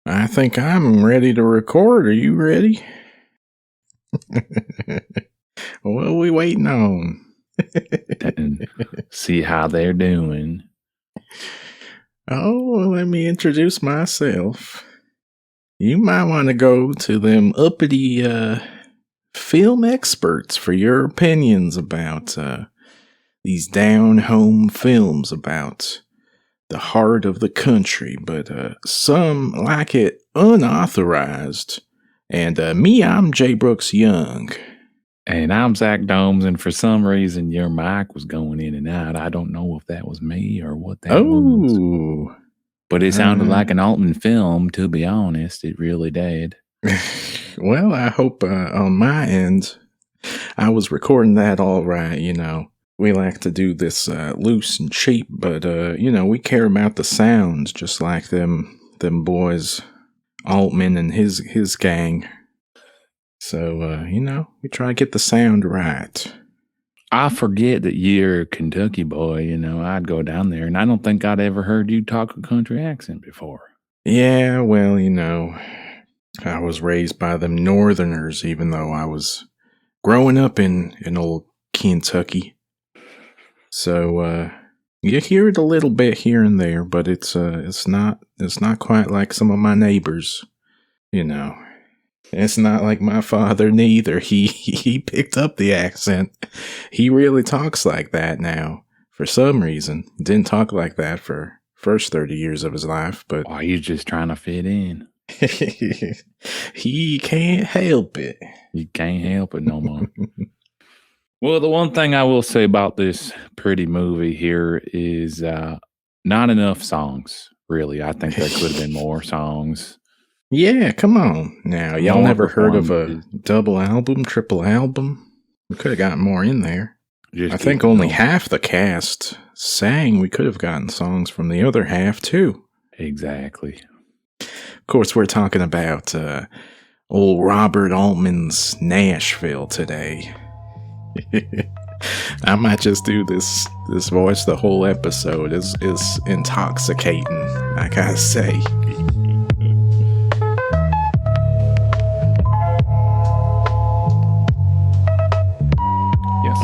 I think I'm ready to record. Are you ready? What are we waiting on? And see how they're doing. Oh, well, let me introduce myself. You might want to go to them uppity film experts for your opinions about these down-home films about the heart of the country, but some like it unauthorized. And me, I'm J. Brooks Young. And I'm Zach Domes, and for some reason your mic was going in and out. I don't know if that was me or what that was. But it sounded like an Altman film, to be honest. It really did. Well, I hope on my end, I was recording that all right, you know. We like to do this loose and cheap, but, we care about the sounds, just like them boys, Altman and his gang. So, we try to get the sound right. I forget that you're a Kentucky boy, I'd go down there, and I don't think I'd ever heard you talk a country accent before. Yeah, well, I was raised by them Northerners, even though I was growing up in old Kentucky. So, you hear it a little bit here and there, but it's not quite like some of my neighbors, It's not like my father neither. He picked up the accent. He really talks like that now for some reason. Didn't talk like that for first 30 years of his life, but oh, he's just trying to fit in. He can't help it. You can't help it no more. Well, the one thing I will say about this pretty movie here is not enough songs, really. I think there could have been more songs. Yeah, come on. Now, y'all never heard of a double album, triple album? We could have gotten more in there. I think only half the cast sang. We could have gotten songs from the other half, too. Exactly. Of course, we're talking about old Robert Altman's Nashville today. I might just do this voice the whole episode. It's intoxicating, I gotta say. Yes.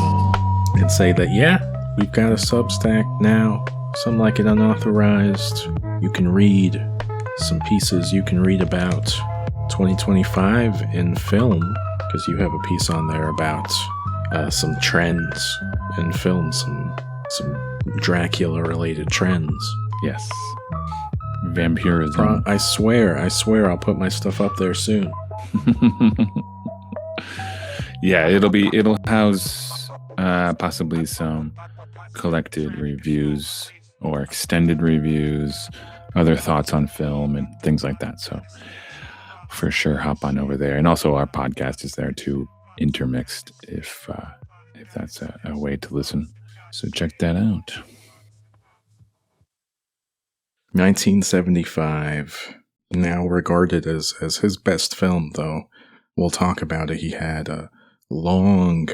And say that, yeah, we've got a Substack now. Some like it unauthorized. You can read some pieces you can read about 2025 in film, because you have a piece on there about some trends in film, some Dracula-related trends. Yes. Vampirism. I swear I'll put my stuff up there soon. Yeah, it'll house possibly some collected reviews or extended reviews, other thoughts on film and things like that. So for sure, hop on over there. And also our podcast is there too, intermixed, if that's a way to listen. So check that out. 1975, now regarded as his best film, though. We'll talk about it. He had a long,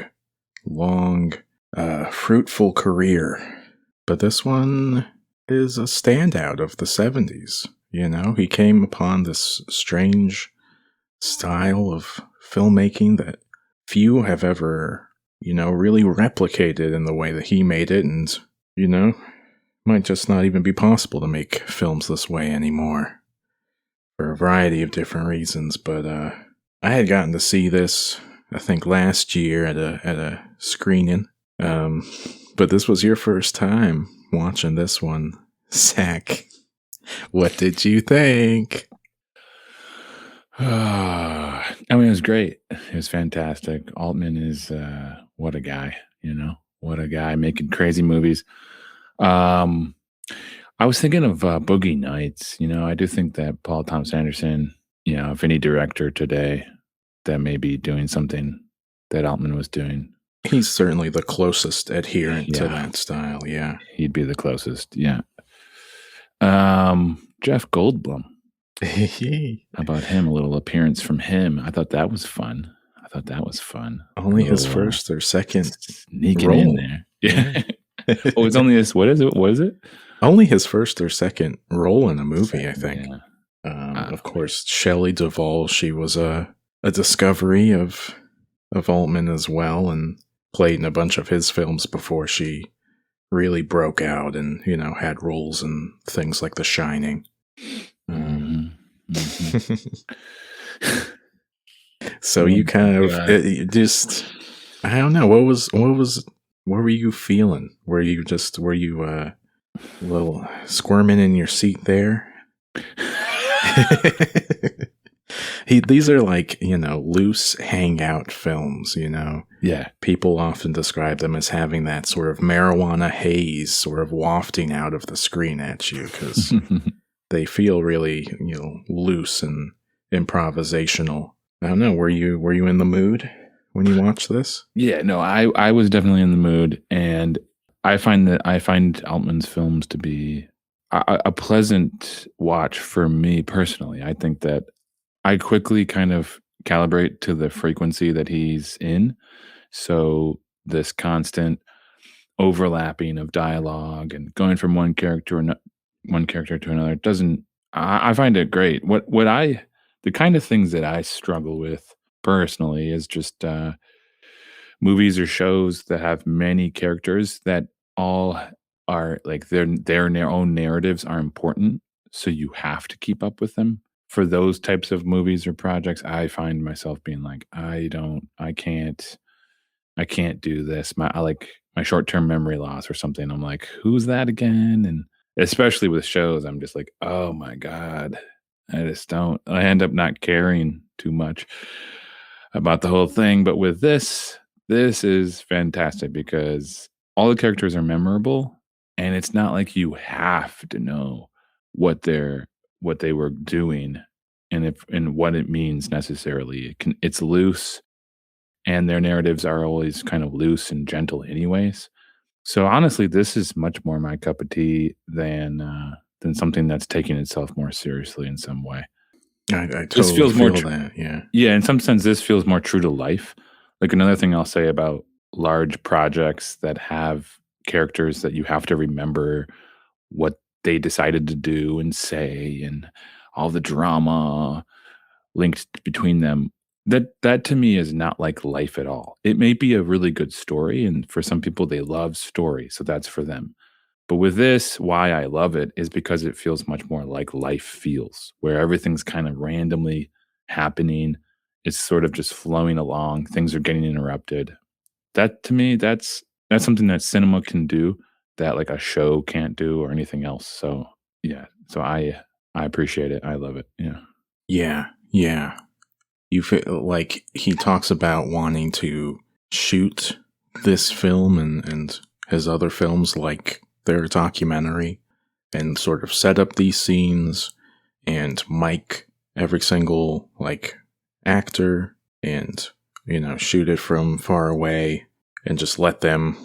fruitful career. But this one is a standout of the 70s. He came upon this strange style of filmmaking that few have ever, really replicated in the way that he made it. And, might just not even be possible to make films this way anymore for a variety of different reasons. But I had gotten to see this, I think, last year at a screening. But this was your first time watching this one, Zach. What did you think? It was great. It was fantastic. Altman is what a guy, what a guy making crazy movies. I was thinking of Boogie Nights. I do think that Paul Thomas Anderson, if any director today that may be doing something that Altman was doing, he's certainly the closest adherent to that style. Yeah, he'd be the closest. Yeah. Jeff Goldblum. How about him? A little appearance from him. I thought that was fun. Only his first or second sneaking role in there. Yeah. Oh, it's only his. What is it? Only his first or second role in a movie, I think. Yeah. of course, Shelley Duvall, she was a discovery of Altman as well, and played in a bunch of his films before she really broke out and, had roles in things like The Shining. So you kind of I don't know, what were you feeling? Were you a little squirming in your seat there? These are like, loose hangout films, Yeah. People often describe them as having that sort of marijuana haze sort of wafting out of the screen at you, because they feel really, loose and improvisational. I don't know, were you in the mood when you watched this? Yeah, no, I was definitely in the mood, and I find Altman's films to be a pleasant watch for me personally. I think that I quickly kind of calibrate to the frequency that he's in. So this constant overlapping of dialogue and going from one character to another doesn't. I find it great. The kind of things that I struggle with personally is just movies or shows that have many characters that all are like their own narratives are important, so you have to keep up with them. For those types of movies or projects, I find myself being like, I can't do this. My short-term memory loss or something. I'm like, who's that again? And especially with shows, I'm just like, oh my God, I end up not caring too much about the whole thing. But with this is fantastic because all the characters are memorable, and it's not like you have to know what they were doing and what it means necessarily. It's loose, and their narratives are always kind of loose and gentle anyways. So honestly, this is much more my cup of tea than something that's taking itself more seriously in some way. I totally feel that, yeah. Yeah, in some sense, this feels more true to life. Like another thing I'll say about large projects that have characters that you have to remember what they decided to do and say and all the drama linked between them. That to me is not like life at all. It may be a really good story, and for some people they love story, so that's for them. But with this, why I love it is because it feels much more like life feels, where everything's kind of randomly happening. It's sort of just flowing along. Things are getting interrupted. That to me, that's something that cinema can do that like a show can't do or anything else. So yeah, so I appreciate it. I love it. Yeah. Yeah. You feel like he talks about wanting to shoot this film and his other films like they're a documentary and sort of set up these scenes and mic every single like actor and, shoot it from far away and just let them,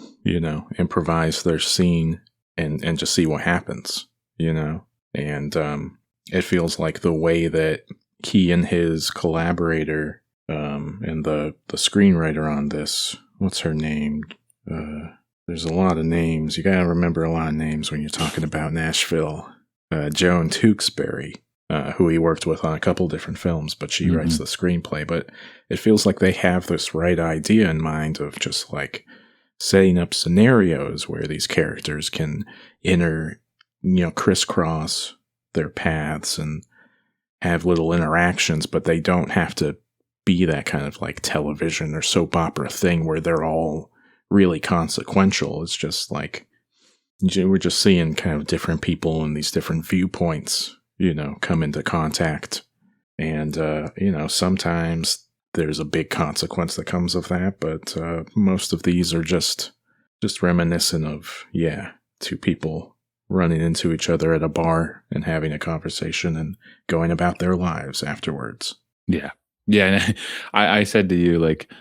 improvise their scene and just see what happens, and it feels like the way that he and his collaborator and the screenwriter on this, what's her name? There's a lot of names. You gotta remember a lot of names when you're talking about Nashville. Joan Tewksbury, who he worked with on a couple different films, but she writes the screenplay. But it feels like they have this right idea in mind of just like setting up scenarios where these characters can crisscross their paths and have little interactions, but they don't have to be that kind of like television or soap opera thing where they're all really consequential. It's just like we're just seeing kind of different people and these different viewpoints, come into contact. And, sometimes there's a big consequence that comes of that, but most of these are just reminiscent of, two people running into each other at a bar and having a conversation and going about their lives afterwards. Yeah. And I said to you, like,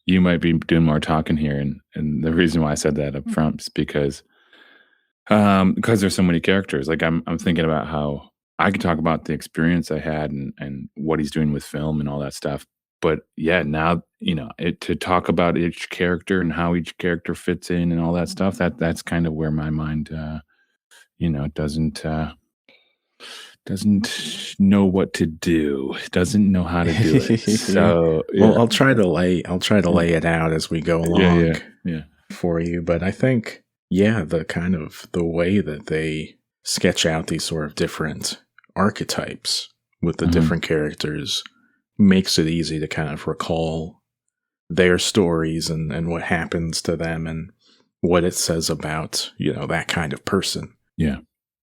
you might be doing more talking here. And the reason why I said that up front is because there's so many characters. Like I'm thinking about how I could talk about the experience I had and what he's doing with film and all that stuff. But yeah, now, to talk about each character and how each character fits in and all that stuff, that's kind of where my mind, doesn't know what to do, doesn't know how to do it. So well, I'll try to lay it out as we go along for you. But I think, the way that they sketch out these sort of different archetypes with the different characters makes it easy to kind of recall their stories and what happens to them and what it says about, that kind of person. Yeah.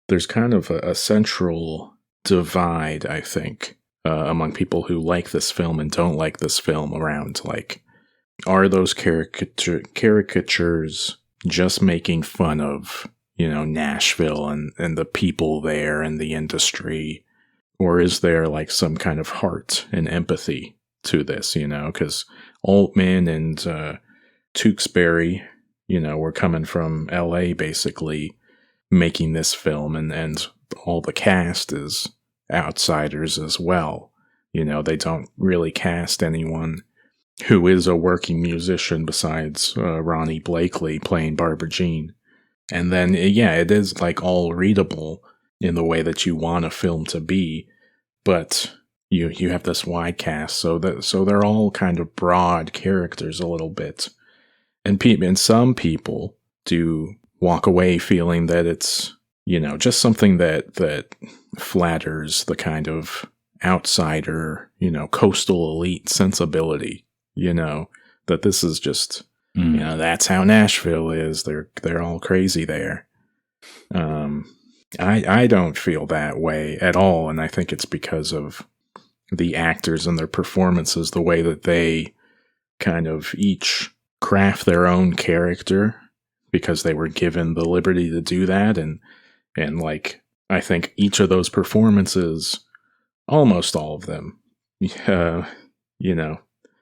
There's kind of a central divide, I think, among people who like this film and don't like this film around, like, are those caricatures just making fun of, Nashville and the people there and the industry? Or is there, like, some kind of heart and empathy to this, Because Altman and Tewksbury, were coming from L.A., basically, making this film, and all the cast is outsiders as well. They don't really cast anyone who is a working musician besides Ronnie Blakely playing Barbara Jean. And then, it is, like, all readable in the way that you want a film to be, but you have this wide cast, so they're all kind of broad characters a little bit, and some people do walk away feeling that it's just something that flatters the kind of outsider, coastal elite sensibility, that this is just that's how Nashville is. They're all crazy there. I don't feel that way at all, and I think it's because of the actors and their performances, the way that they kind of each craft their own character because they were given the liberty to do that, and like, I think each of those performances, almost all of them,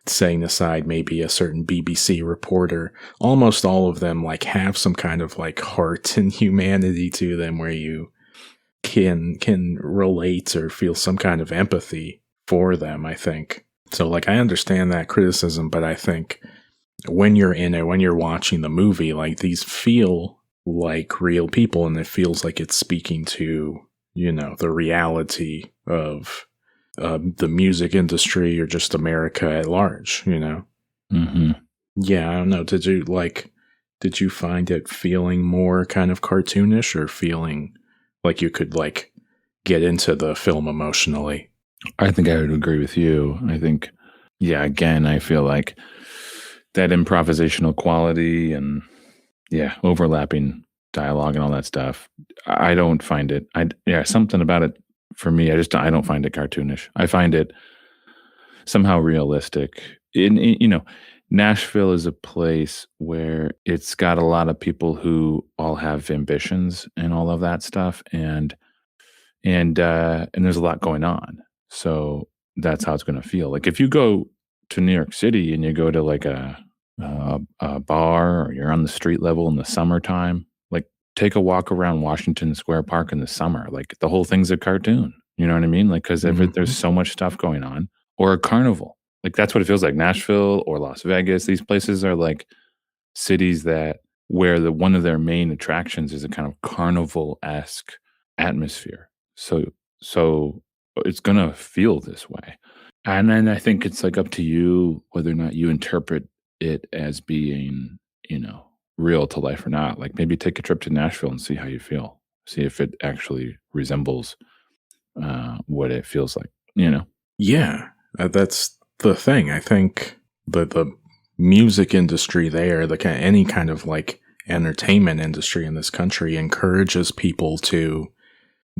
setting aside maybe a certain BBC reporter, almost all of them, like, have some kind of, like, heart and humanity to them where you can relate or feel some kind of empathy for them, I think. So, like, I understand that criticism, but I think when you're in it, when you're watching the movie, like, these feel like real people, and it feels like it's speaking to, the reality of the music industry or just America at large, Mm-hmm. Yeah, I don't know. Did you find it feeling more kind of cartoonish, or feeling like you could, like, get into the film emotionally? I think I would agree with you. I think, again, I feel like that improvisational quality and, overlapping dialogue and all that stuff, I don't find it, something about it, for me, I don't find it cartoonish. I find it somehow realistic. Nashville is a place where it's got a lot of people who all have ambitions and all of that stuff, and there's a lot going on. So that's how it's going to feel. Like, if you go to New York City and you go to, like, a bar, or you're on the street level in the summertime, like, take a walk around Washington Square Park in the summer. Like, the whole thing's a cartoon. You know what I mean? Like, because there's so much stuff going on. Or a carnival. Like, that's what it feels like. Nashville or Las Vegas, these places are like cities where one of their main attractions is a kind of carnival-esque atmosphere. So it's going to feel this way. And then I think it's, like, up to you whether or not you interpret it as being, real to life or not. Like, maybe take a trip to Nashville and see how you feel. See if it actually resembles what it feels like, Yeah, that's the thing. I think the music industry there, any kind of, like, entertainment industry in this country encourages people to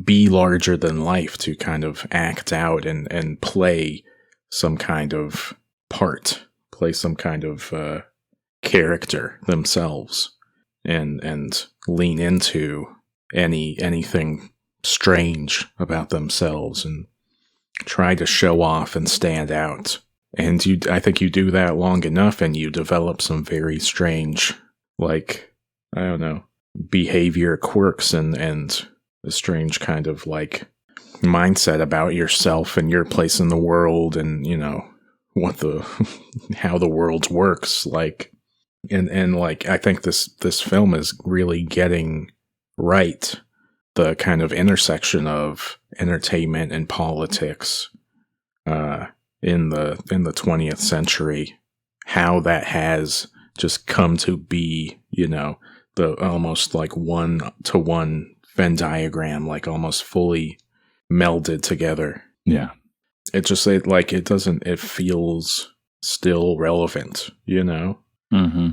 be larger than life, to kind of act out and play some kind of part, play some kind of character themselves, and lean into anything strange about themselves and try to show off and stand out. And I think you do that long enough and you develop some very strange, like, I don't know, behavior quirks and a strange kind of, like, mindset about yourself and your place in the world, and, how the world works. Like, and like, I think this film is really getting right the kind of intersection of entertainment and politics in the 20th century, how that has just come to be, the almost like 1-to-1 Venn diagram, like almost fully melded together. Yeah. It just it feels still relevant, Mm-hmm.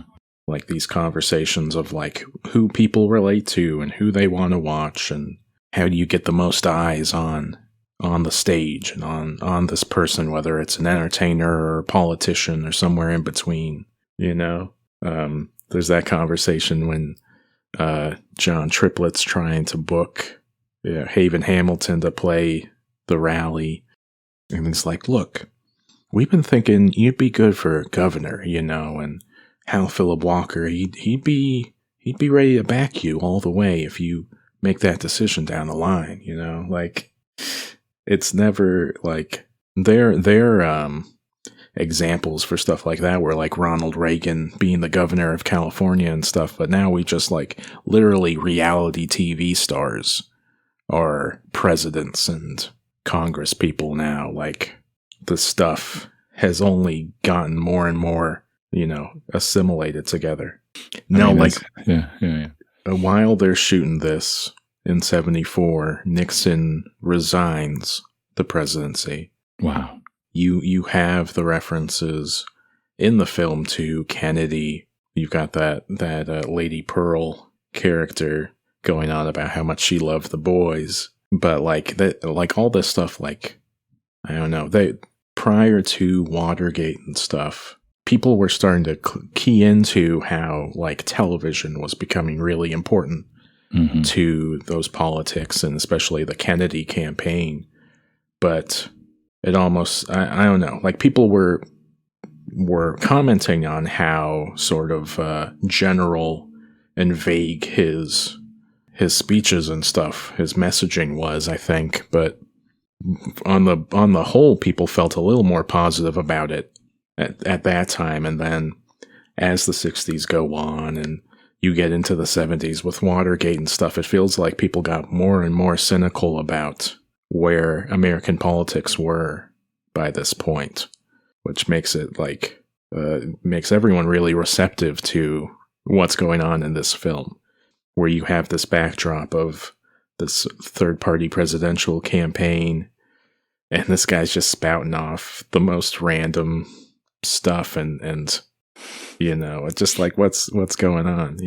like these conversations of like who people relate to and who they want to watch and how do you get the most eyes on the stage and on this person, whether it's an entertainer or a politician or somewhere in between, there's that conversation when John Triplett's trying to book Haven Hamilton to play the rally, and it's like, look, we've been thinking you'd be good for governor, and Hal Philip Walker, he'd be ready to back you all the way if you make that decision down the line, like it's never like their examples for stuff like that were like Ronald Reagan being the governor of California and stuff, but now we just like literally reality TV stars are presidents and Congress people now. Like the stuff has only gotten more and more, assimilated together. While they're shooting this in 1974, Nixon resigns the presidency. Wow. You have the references in the film to Kennedy. You've got that Lady Pearl character going on about how much she loved the boys, but like that, like all this stuff, like I don't know, prior to Watergate and stuff, people were starting to key into how like television was becoming really important to those politics and especially the Kennedy campaign. But it almost, I don't know, like people were commenting on how sort of general and vague his speeches and stuff, his messaging was, I think. But on the whole, people felt a little more positive about it at that time. And then as the 60s go on and you get into the 70s with Watergate and stuff, it feels like people got more and more cynical about where American politics were by this point, which makes it like, makes everyone really receptive to what's going on in this film, where you have this backdrop of this third-party presidential campaign, and this guy's just spouting off the most random stuff, and it's just like, what's going on,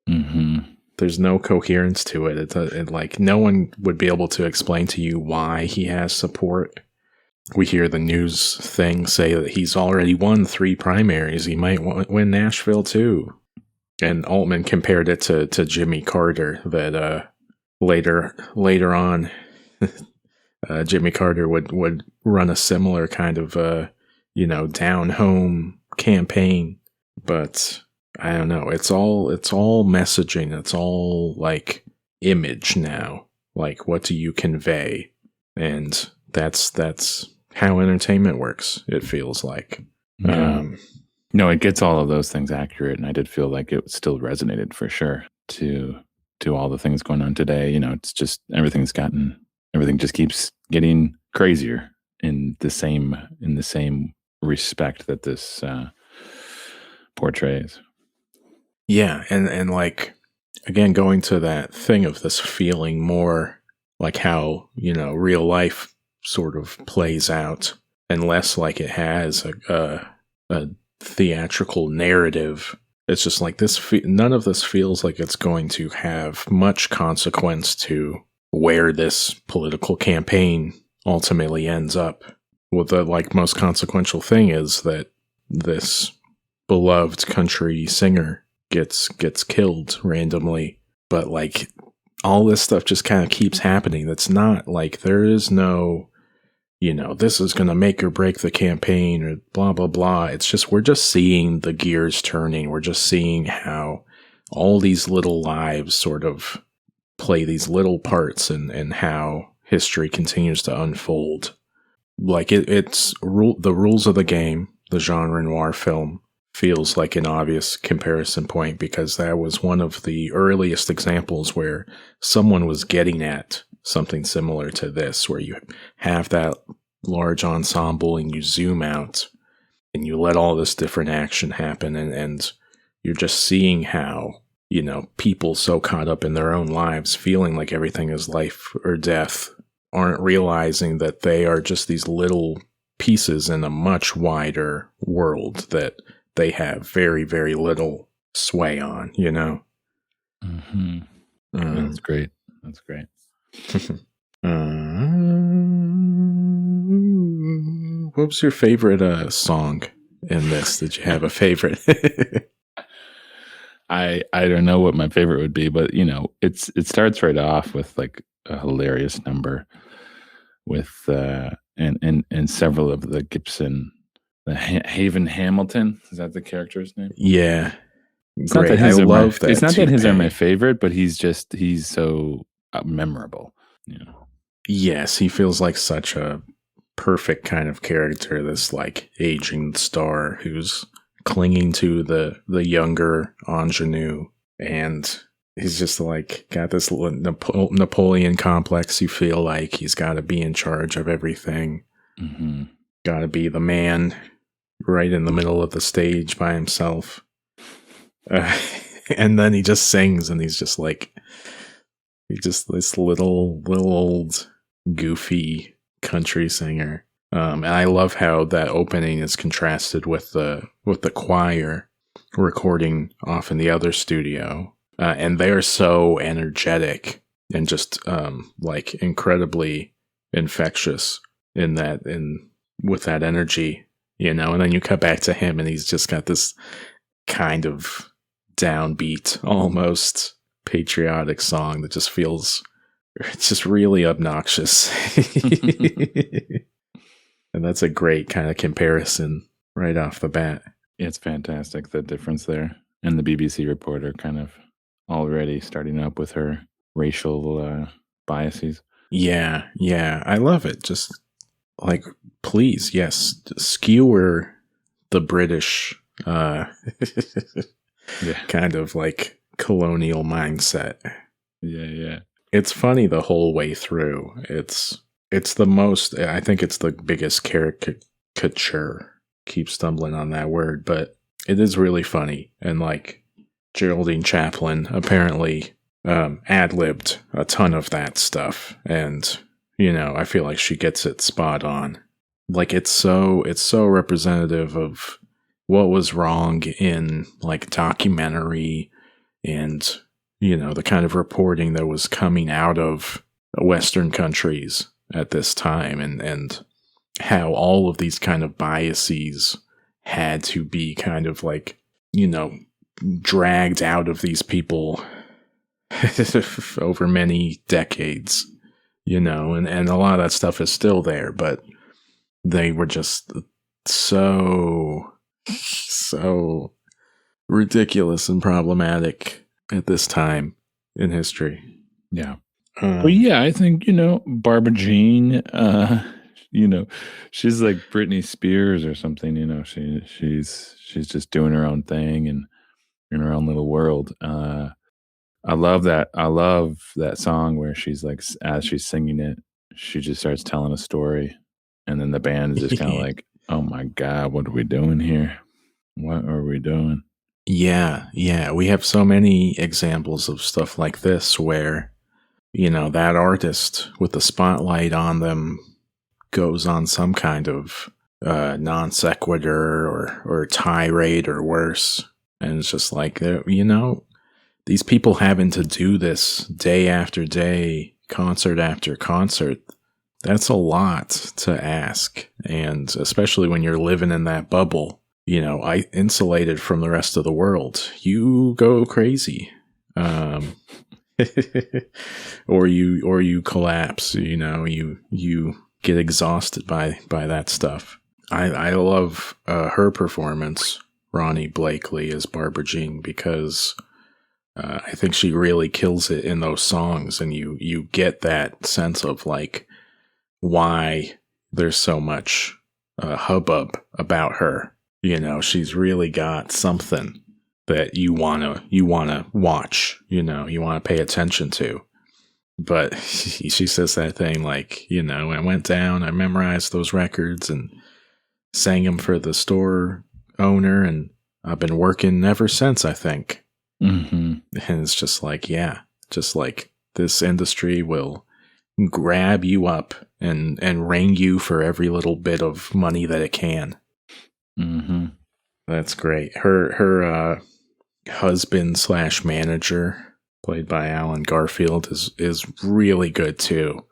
Mm-hmm. There's no coherence to it. It like no one would be able to explain to you why he has support. We hear the news thing say that he's already won 3 primaries. He might win Nashville too. And Altman compared it to Jimmy Carter, that later on, Jimmy Carter would run a similar kind of down home campaign. But I don't know. It's all messaging. It's all like image now. Like, what do you convey? And that's how entertainment works. It feels like. Yeah. No, it gets all of those things accurate, and I did feel like it still resonated for sure to all the things going on today. It's just everything just keeps getting crazier in the same respect that this portrays. Yeah, and like again, going to that thing of this feeling more like how real life sort of plays out, and less like it has a theatrical narrative. It's just like this. None of this feels like it's going to have much consequence to where this political campaign ultimately ends up. Well, the like most consequential thing is that this beloved country singer gets killed randomly, but like all this stuff just kind of keeps happening. That's not like there is no, this is going to make or break the campaign or blah, blah, blah. It's just, we're just seeing the gears turning. We're just seeing how all these little lives sort of play these little parts and how history continues to unfold. Like it's the rules of the game, the genre noir film feels like an obvious comparison point because that was one of the earliest examples where someone was getting at something similar to this, where you have that large ensemble and you zoom out and you let all this different action happen, and you're just seeing how, people so caught up in their own lives, feeling like everything is life or death, aren't realizing that they are just these little pieces in a much wider world that they have very, very little sway on, Mm-hmm. That's great. That's great. What was your favorite song in this? Did you have a favorite? I don't know what my favorite would be, but it starts right off with like a hilarious number with and several of the Gibson, the Haven Hamilton. Is that the character's name? Yeah. It's Great. Not that I love that. It's not that his are my favorite, but he's so memorable. Yes, he feels like such a perfect kind of character, this like aging star who's clinging to the younger ingenue, and he's just like got this Napoleon complex. You feel like he's got to be in charge of everything. Mm-hmm. Got to be the man right in the middle of the stage by himself. And then he just sings, and he's just this little old goofy country singer. And I love how that opening is contrasted with the choir recording off in the other studio, and they're so energetic and just like incredibly infectious with that energy, and then you cut back to him, and he's just got this kind of downbeat, almost patriotic song that just feels, it's just really obnoxious. And that's a great kind of comparison right off the bat. It's fantastic, the difference there. And the BBC reporter kind of already starting up with her racial biases. Yeah. I love it. Just like, please, yes, skewer the British kind of like colonial mindset. Yeah. It's funny the whole way through. It's the most, I think it's the biggest caricature. Keep stumbling on that word, but it is really funny. And like Geraldine Chaplin apparently ad-libbed a ton of that stuff. And, I feel like she gets it spot on. Like it's so representative of what was wrong in like documentary and, the kind of reporting that was coming out of Western countries at this time, and how all of these kind of biases had to be kind of like, dragged out of these people over many decades, and a lot of that stuff is still there, but they were just so ridiculous and problematic at this time in history. Yeah. Well, yeah, I think, Barbara Jean, she's like Britney Spears or something, she's just doing her own thing and in her own little world. I love that song where she's like, as she's singing it, she just starts telling a story, and then the band is just kind of like, oh my God, what are we doing here? What are we doing? Yeah. We have so many examples of stuff like this where, that artist with the spotlight on them goes on some kind of non sequitur or tirade or worse. And it's just like, these people having to do this day after day, concert after concert, that's a lot to ask. And especially when you're living in that bubble, isolated from the rest of the world, you go crazy. or you collapse, you get exhausted by that stuff. I love her performance, Ronnie Blakely as Barbara Jean, because I think she really kills it in those songs, and you get that sense of like why there's so much hubbub about her. she's really got something that you wanna watch, you wanna pay attention to. But she says that thing like, I went down, I memorized those records and sang them for the store owner, and I've been working ever since, I think. Mm-hmm. And it's just like, just like this industry will grab you up and wring you for every little bit of money that it can. Mm-hmm. That's great. Her husband / manager, played by Alan Garfield, is really good too.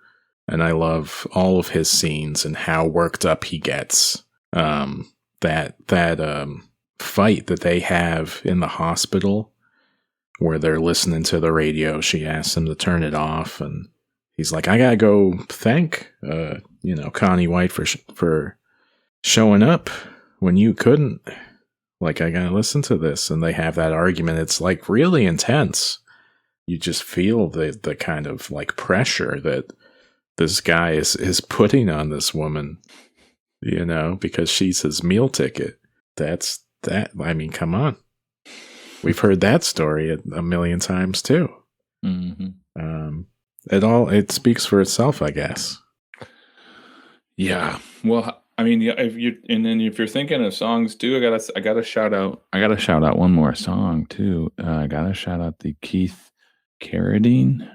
And I love all of his scenes and how worked up he gets. That fight that they have in the hospital where they're listening to the radio, she asks him to turn it off, and he's like, I gotta go thank, Connie White for showing up when you couldn't. Like, I gotta listen to this. And they have that argument. It's like really intense. You just feel the kind of like pressure that this guy is putting on this woman, because she's his meal ticket. That's that. I mean, come on. We've heard that story a million times too. Mm-hmm. It speaks for itself, I guess. Yeah. Well, I mean, if you're thinking of songs too, I gotta shout out one more song too. I gotta shout out the Keith Carradine.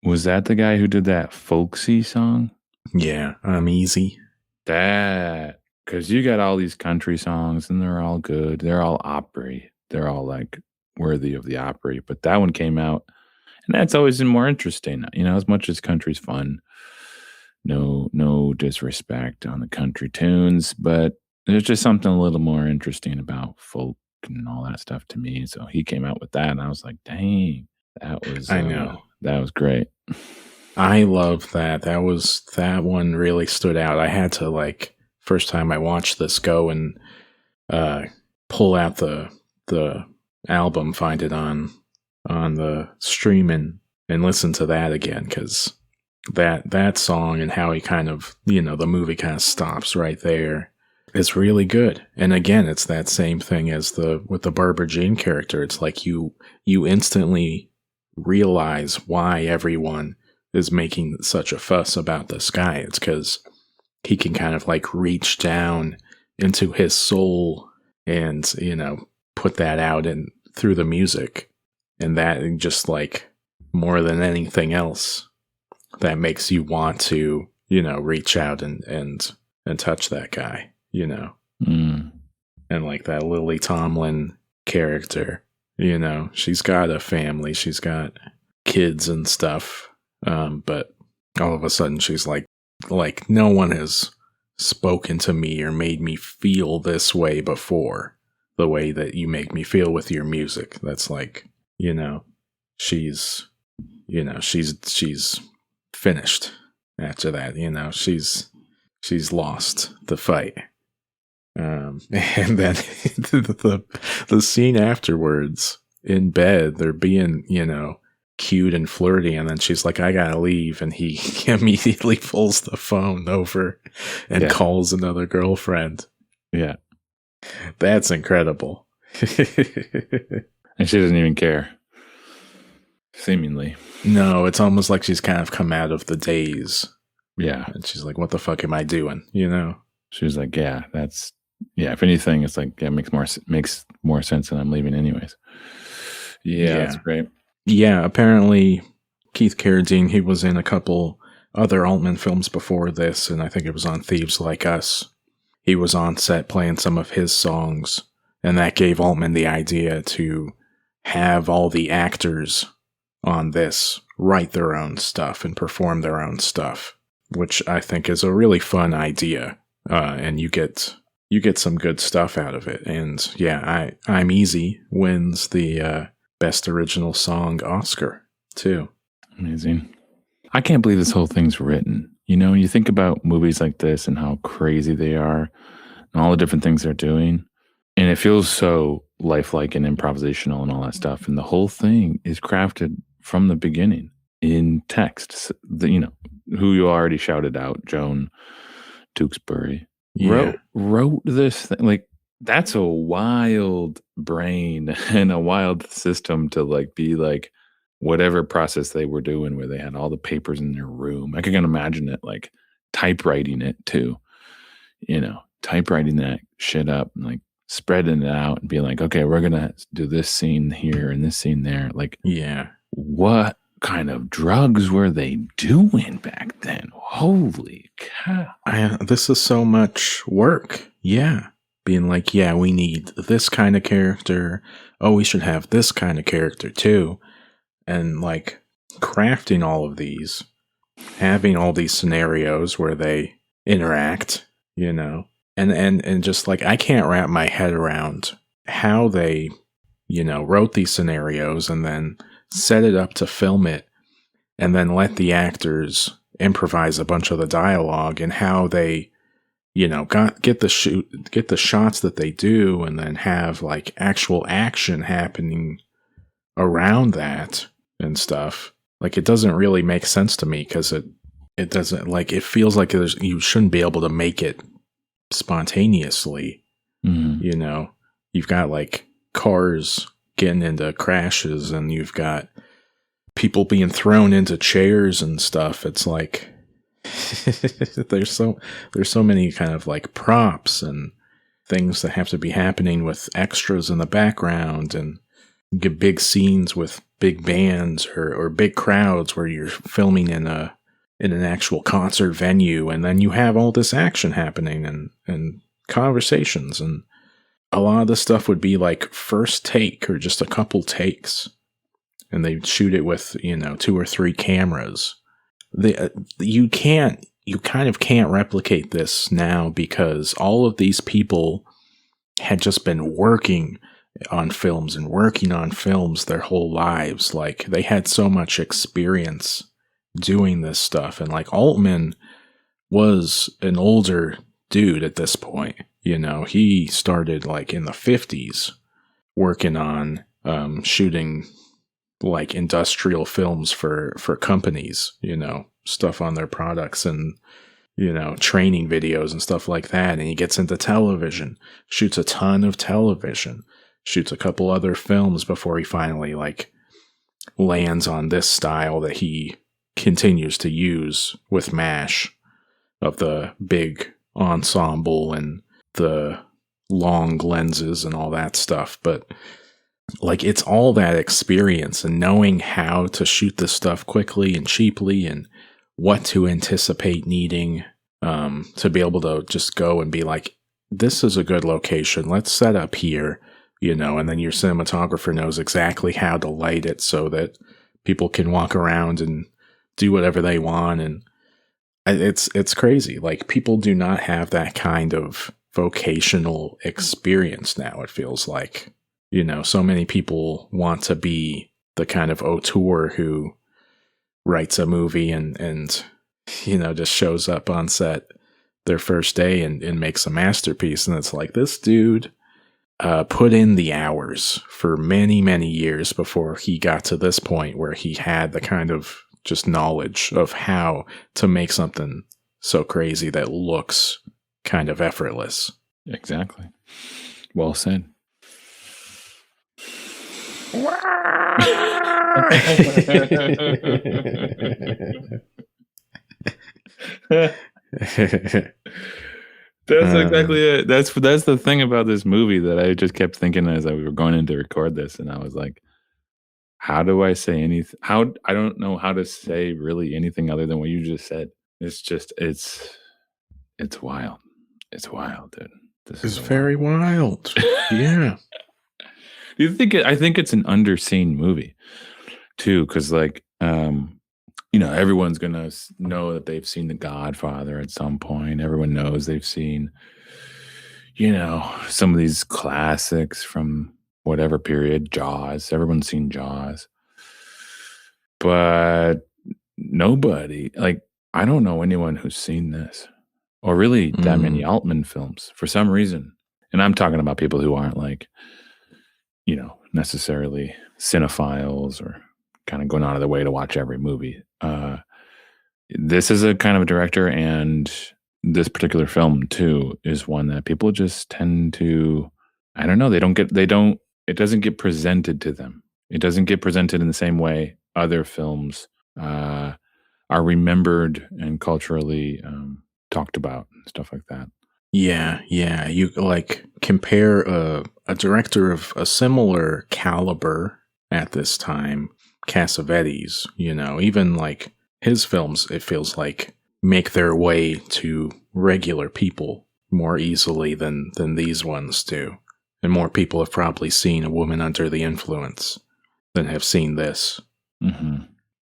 Was that the guy who did that folksy song? Yeah, I'm easy. That, because you got all these country songs and they're all good. They're all Opry. They're all like worthy of the Opry. But that one came out, and that's always been more interesting. As much as country's fun, no disrespect on the country tunes, but there's just something a little more interesting about folk and all that stuff to me. So he came out with that, and I was like, dang, I know. That was great. I love that. That one really stood out. I had to, first time I watched this, go and pull out the album, find it on the streaming, and listen to that again, because that song and how he kind of, the movie kind of stops right there is really good. And again, it's that same thing as with the Barbara Jean character. It's like you instantly realize why everyone is making such a fuss about this guy. It's because he can kind of reach down into his soul and, put that out through the music. And that just more than anything else, that makes you want to, reach out and touch that guy, Mm. And that Lily Tomlin character, she's got a family, she's got kids and stuff. But all of a sudden she's like no one has spoken to me or made me feel this way before, the way that you make me feel with your music. That's she's finished after that. She's lost the fight. And then the scene afterwards in bed, they're being, cute and flirty, and then she's like, I gotta leave, and he immediately pulls the phone over and calls another girlfriend. Yeah. That's incredible. And she doesn't even care. Seemingly. No, it's almost like she's kind of come out of the daze. Yeah. And she's like, what the fuck am I doing? She was like, if anything, it's like, makes more sense than I'm leaving anyways. Yeah, that's great. Yeah, apparently Keith Carradine, he was in a couple other Altman films before this, and I think it was on Thieves Like Us. He was on set playing some of his songs, and that gave Altman the idea to have all the actors on this write their own stuff and perform their own stuff, which I think is a really fun idea, and you get some good stuff out of it. And yeah, I'm Easy wins the Best Original Song Oscar too. Amazing. I can't believe this whole thing's written. You think about movies like this and how crazy they are and all the different things they're doing, and it feels so lifelike and improvisational and all that stuff. And the whole thing is crafted from the beginning in text. Who you already shouted out, Joan Tewksbury, wrote this thing. That's a wild brain and a wild system to like be like whatever process they were doing where they had all the papers in their room. I can imagine it like typewriting it too, typewriting that shit up and like spreading it out and being like, okay, we're gonna do this scene here and this scene there. Like, Yeah. what kind of drugs were they doing back then? Holy cow. This is so much work. Yeah. Being like, yeah, we need this kind of character. Oh, we should have this kind of character too. And like crafting all of these, having all these scenarios where they interact, and just like, I can't wrap my head around how they, wrote these scenarios and then set it up to film it and then let the actors improvise a bunch of the dialogue and how they get the shots that they do and then have like actual action happening around that and stuff. Like, it doesn't really make sense to me because it doesn't, like, it feels like you shouldn't be able to make it spontaneously. Mm-hmm. You've got like cars getting into crashes and you've got people being thrown into chairs and stuff. It's like there's so many kind of like props and things that have to be happening with extras in the background, and you get big scenes with big bands or big crowds where you're filming in an actual concert venue, and then you have all this action happening and conversations, and a lot of the stuff would be like first take or just a couple takes, and they'd shoot it with 2 or 3 cameras. You kind of can't replicate this now because all of these people had just been working on films their whole lives. Like, they had so much experience doing this stuff, and like Altman was an older dude at this point. He started like in the 50s working on shooting like industrial films for companies, stuff on their products and, training videos and stuff like that. And he gets into television, shoots a ton of television, shoots a couple other films before he finally like lands on this style that he continues to use with MASH, of the big ensemble and the long lenses and all that stuff. But like, it's all that experience and knowing how to shoot this stuff quickly and cheaply and what to anticipate needing to be able to just go and be like, this is a good location, let's set up here, and then your cinematographer knows exactly how to light it so that people can walk around and do whatever they want. And it's crazy. Like, people do not have that kind of vocational experience now, it feels like. So many people want to be the kind of auteur who writes a movie and just shows up on set their first day and makes a masterpiece. And it's like, this dude put in the hours for many, many years before he got to this point where he had the kind of just knowledge of how to make something so crazy that looks kind of effortless. Exactly. Well said. That's exactly it. That's the thing about this movie that I just kept thinking as we were going in to record this, and I was like, how do I say anything? I don't know how to say really anything other than what you just said. It's just it's wild. It's wild, dude. It's very wild. Yeah. I think it's an underseen movie too, because like everyone's gonna know that they've seen The Godfather at some point. Everyone knows they've seen some of these classics from whatever period. Jaws. Everyone's seen Jaws, but nobody, like, I don't know anyone who's seen this or really that many Altman films for some reason. And I'm talking about people who aren't like necessarily cinephiles or kind of going out of their way to watch every movie. This is a kind of a director and this particular film too is one that people just tend to, I don't know, it doesn't get presented to them. It doesn't get presented in the same way other films are remembered and culturally talked about and stuff like that. Yeah, yeah. You like compare a director of a similar caliber at this time, Cassavetes, even like his films, it feels like make their way to regular people more easily than these ones do. And more people have probably seen A Woman Under the Influence than have seen this. Mm-hmm.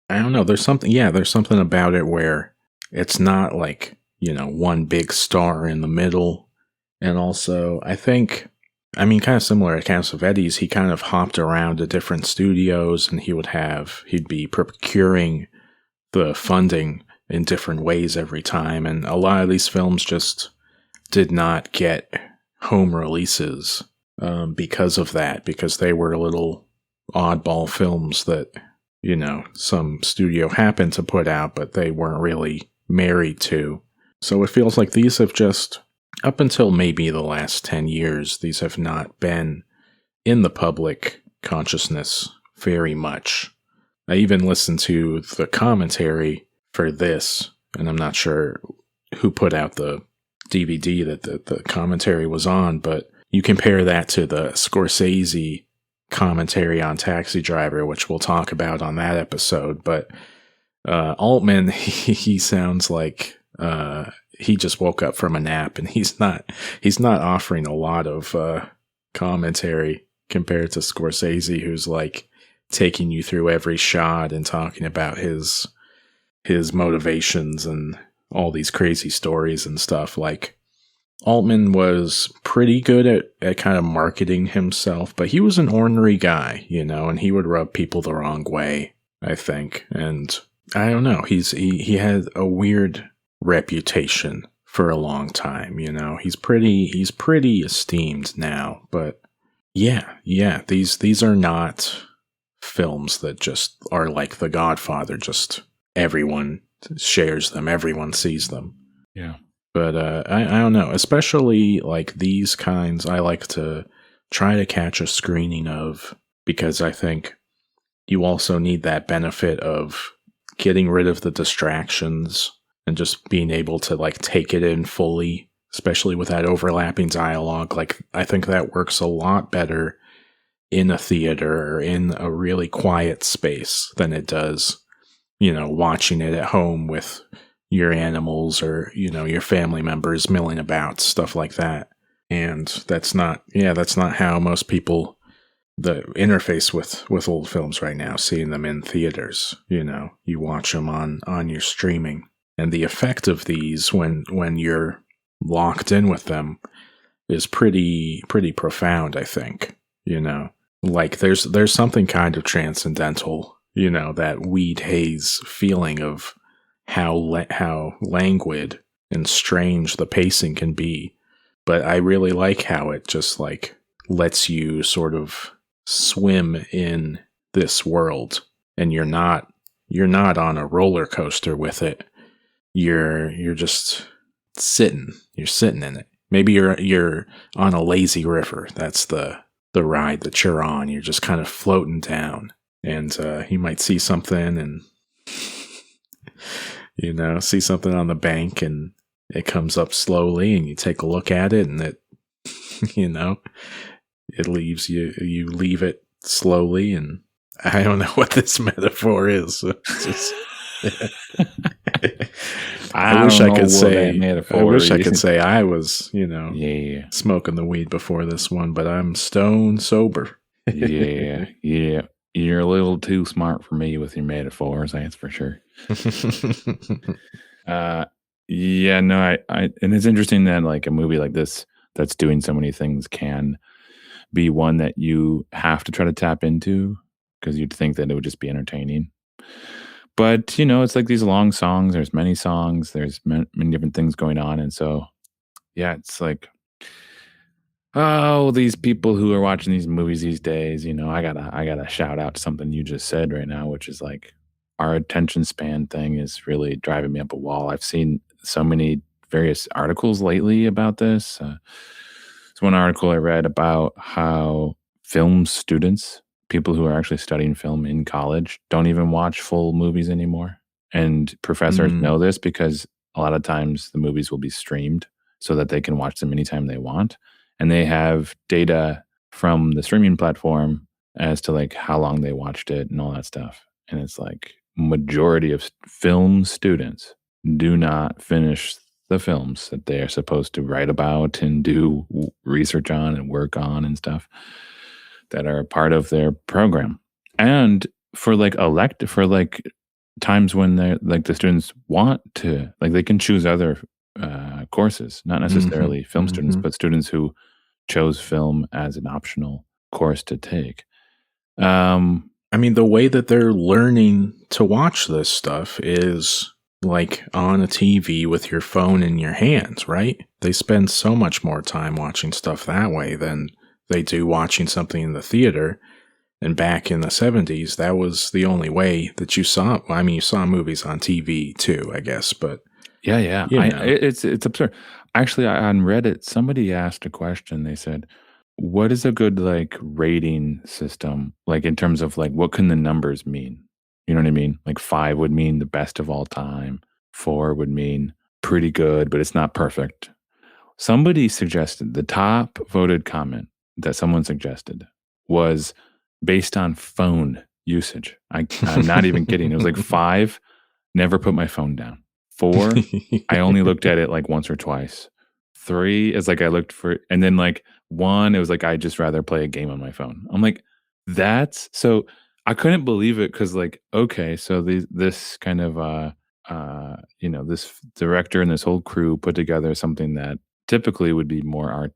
I don't know. There's something about it where it's not like, one big star in the middle. And also, kind of similar to Cassavetes, he kind of hopped around to different studios and he'd be procuring the funding in different ways every time. And a lot of these films just did not get home releases because of that, because they were little oddball films that, some studio happened to put out, but they weren't really married to. So it feels like these have just, up until maybe the last 10 years, these have not been in the public consciousness very much. I even listened to the commentary for this, and I'm not sure who put out the DVD that the commentary was on, but you compare that to the Scorsese commentary on Taxi Driver, which we'll talk about on that episode. But Altman, he sounds like he just woke up from a nap, and he's not offering a lot of commentary compared to Scorsese, who's like taking you through every shot and talking about his motivations and all these crazy stories and stuff. Like, Altman was pretty good at kind of marketing himself, but he was an ornery guy, and he would rub people the wrong way, I think. And I don't know, he had a weird reputation for a long time, He's pretty esteemed now, but yeah, these are not films that just are like The Godfather, just everyone shares them, everyone sees them. Yeah. But I don't know, especially like these kinds, I like to try to catch a screening of, because I think you also need that benefit of getting rid of the distractions and just being able to like take it in fully, especially with that overlapping dialogue. Like, I think that works a lot better in a theater or in a really quiet space than it does, watching it at home with your animals or, your family members milling about, stuff like that. And that's not how most people the interface with old films right now, seeing them in theaters. You watch them on your streaming. And the effect of these when you're locked in with them is pretty profound, I think. Like there's something kind of transcendental, that weed haze feeling of how languid and strange the pacing can be. But I really like how it just like lets you sort of swim in this world, and you're not on a roller coaster with it. You're just sitting in it. Maybe you're on a lazy river. That's the ride that you're on. You're just kind of floating down, and you might see something and see something on the bank, and it comes up slowly, and you take a look at it, and it it leaves you leave it slowly. And I don't know what this metaphor is. I wish I could say I was, smoking the weed before this one, but I'm stone sober. Yeah. You're a little too smart for me with your metaphors, that's for sure. And it's interesting that like a movie like this that's doing so many things can be one that you have to try to tap into, because you'd think that it would just be entertaining. But, it's like these long songs. There's many songs. There's many different things going on. And so, yeah, it's like, oh, these people who are watching these movies these days, I gotta shout out to something you just said right now, which is like our attention span thing is really driving me up a wall. I've seen so many various articles lately about this. There's one article I read about how film students, people who are actually studying film in college, don't even watch full movies anymore. And professors know this because a lot of times the movies will be streamed so that they can watch them anytime they want. And they have data from the streaming platform as to like how long they watched it and all that stuff. And it's like majority of film students do not finish the films that they are supposed to write about and do research on and work on and stuff that are part of their program. And for like times when they're like the students want to, like they can choose other courses, not necessarily film students, but students who chose film as an optional course to take. I mean, the way that they're learning to watch this stuff is like on a TV with your phone in your hands, right? They spend so much more time watching stuff that way than they do watching something in the theater. And back in the 70s, that was the only way that you saw. I mean, you saw movies on TV too, I guess, but yeah. It's absurd. Actually, on Reddit, somebody asked a question. They said, what is a good like rating system, like in terms of like what can the numbers mean? You know what I mean? Like 5 would mean the best of all time. 4 would mean pretty good, but it's not perfect. Somebody suggested, the top voted comment that someone suggested was based on phone usage. I'm not even kidding. It was like 5, never put my phone down. 4, I only looked at it like once or twice. 3 is like I looked for, and then like 1, it was like I'd just rather play a game on my phone. I'm like, that's so I couldn't believe it because like, okay, so this kind of this director and this whole crew put together something that typically would be more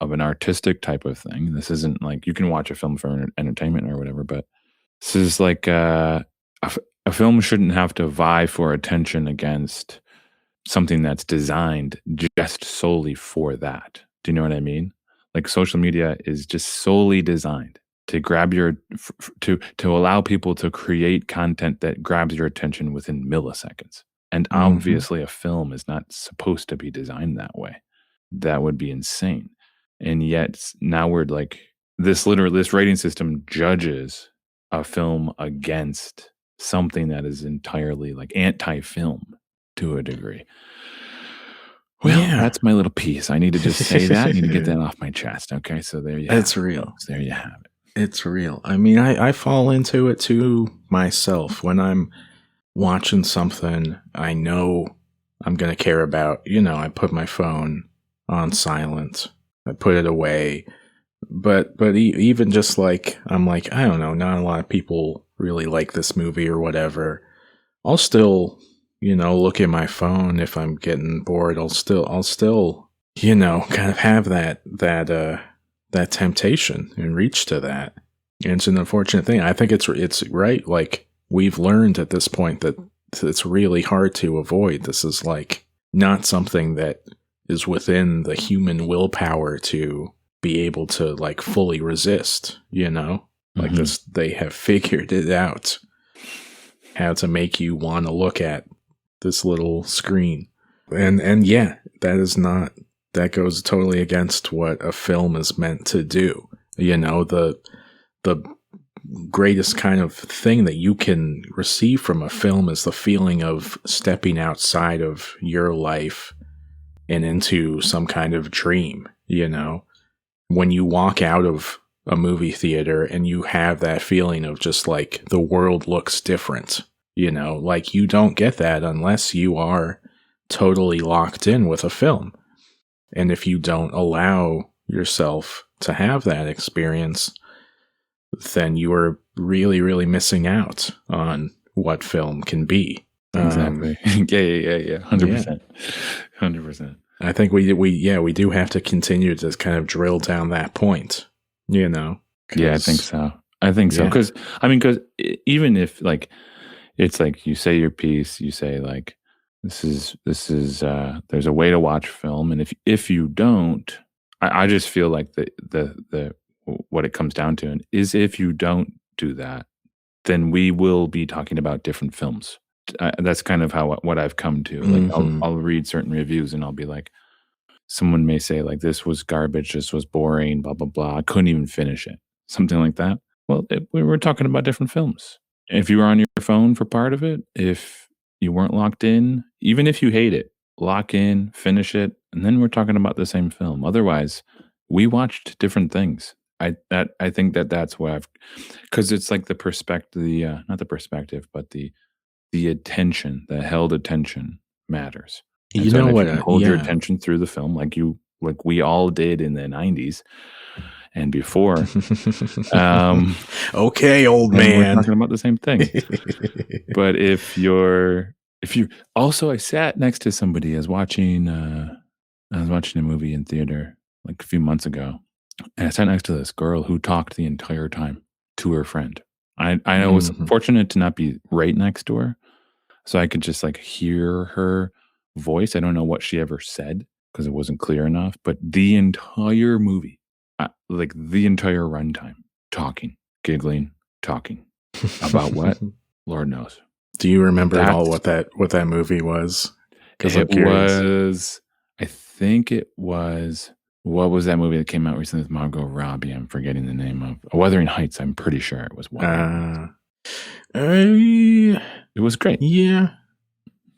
of an artistic type of thing. This isn't like you can watch a film for entertainment or whatever, but this is like a film shouldn't have to vie for attention against something that's designed just solely for that. Do you know what I mean? Like social media is just solely designed to grab to allow people to create content that grabs your attention within milliseconds. And obviously a film is not supposed to be designed that way. That would be insane. And yet now we're like this rating system judges a film against something that is entirely like anti-film to a degree. Well, that's my little piece. I need to just say that. I need to get that off my chest. Okay, so there you have it. It's real. Folks. There you have it. It's real. I mean, I fall into it too myself. When I'm watching something I know I'm going to care about, I put my phone on silent. I put it away. But even just like, I'm like, I don't know, not a lot of people really like this movie or whatever. I'll still, look at my phone if I'm getting bored. I'll still, kind of have that temptation and reach to that. And it's an unfortunate thing. I think it's right. Like we've learned at this point that it's really hard to avoid. This is like not something that is within the human willpower to be able to like fully resist, like this, they have figured it out how to make you want to look at this little screen. And yeah, that goes totally against what a film is meant to do. The greatest kind of thing that you can receive from a film is the feeling of stepping outside of your life and into some kind of dream, when you walk out of a movie theater and you have that feeling of just like the world looks different, like you don't get that unless you are totally locked in with a film. And if you don't allow yourself to have that experience, then you are really, really missing out on what film can be. Exactly. Yeah. 100%. 100%. I think we do have to continue to kind of drill down that point, Yeah, I think so. Because even if like, it's like you say your piece, you say like, this is there's a way to watch film. And if you don't, I just feel like the what it comes down to is if you don't do that, then we will be talking about different films that's kind of what I've come to. Like I'll read certain reviews and I'll be like, someone may say like, this was garbage, this was boring, blah blah blah. I couldn't even finish it, something like that. Well, we were talking about different films. If you were on your phone for part of it, if you weren't locked in, even if you hate it, lock in, finish it, and then we're talking about the same film. Otherwise, we watched different things. I think that's why because it's like the perspective, not the perspective, but the attention, the held attention matters. And you so know if what? you can hold your attention through the film, like we all did in the 90s and before. Okay, old man. We're talking about the same thing. But if you also, I sat next to somebody. I was watching a movie in theater like a few months ago, and I sat next to this girl who talked the entire time to her friend. I was fortunate to not be right next to her, so I could just like hear her voice. I don't know what she ever said because it wasn't clear enough, but the entire movie, like the entire runtime, talking, giggling, talking about what? Lord knows. Do you remember at all what that movie was? I think it was, what was that movie that came out recently with Margot Robbie? I'm forgetting the name of. Wuthering Heights. I'm pretty sure it was Wuthering Heights. It was great. Yeah.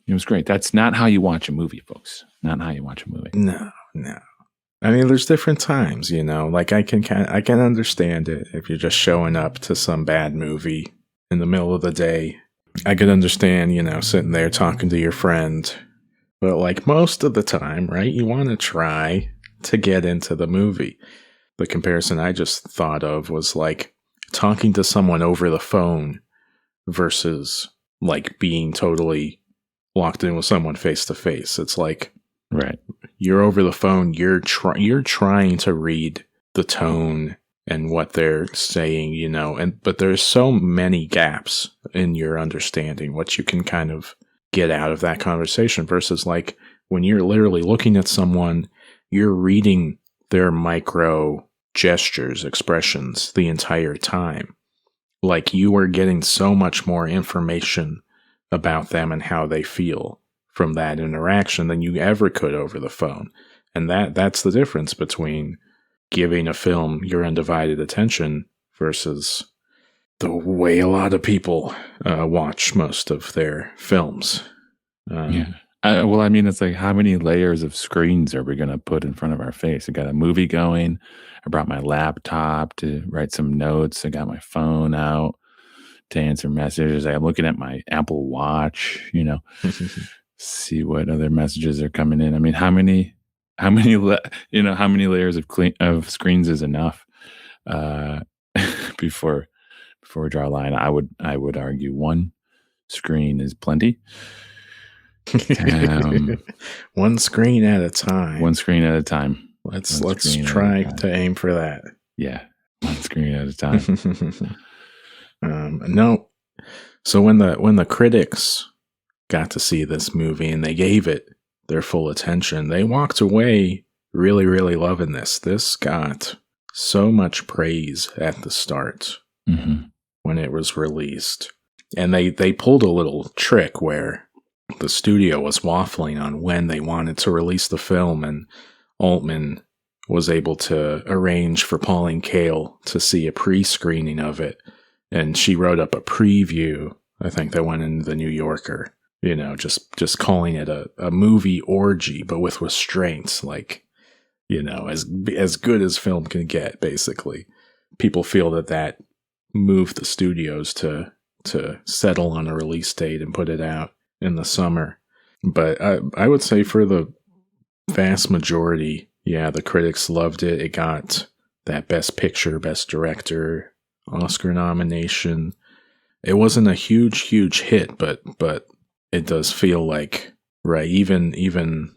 It was great. That's not how you watch a movie, folks. Not how you watch a movie. No. I mean, there's different times, you know. Like I can understand it if you're just showing up to some bad movie in the middle of the day. I could understand, you know, sitting there talking to your friend. But like most of the time, right, you want to try to get into the movie. The comparison I just thought of was like talking to someone over the phone versus like being totally locked in with someone face to face. It's like, right, you're over the phone, you're trying to read the tone and what they're saying, you know, but there's so many gaps in your understanding what you can kind of get out of that conversation versus like when you're literally looking at someone, you're reading their micro gestures, expressions the entire time. Like you are getting so much more information about them and how they feel from that interaction than you ever could over the phone. And that's the difference between giving a film your undivided attention versus the way a lot of people watch most of their films. Yeah. Well, I mean, it's like, how many layers of screens are we going to put in front of our face? I got a movie going. I brought my laptop to write some notes. I got my phone out to answer messages. I'm looking at my Apple Watch, you know, see what other messages are coming in. I mean, how many layers of screens is enough before we draw a line? I would argue one screen is plenty. One screen at a time. One screen at a time. Let's try to aim for that. Yeah, one screen at a time. No. So when the critics got to see this movie and they gave it their full attention, they walked away really, really loving this. This got so much praise at the start when it was released. And they pulled a little trick where the studio was waffling on when they wanted to release the film, and Altman was able to arrange for Pauline Kael to see a pre-screening of it. And she wrote up a preview, I think, that went in the New Yorker, you know, just calling it a movie orgy, but with restraints, like, you know, as good as film can get, basically. People feel that moved the studios to settle on a release date and put it out in the summer. But I would say for the vast majority, yeah, the critics loved it. It got that Best Picture, Best Director Oscar nomination. It wasn't a huge hit, but it does feel like, right, even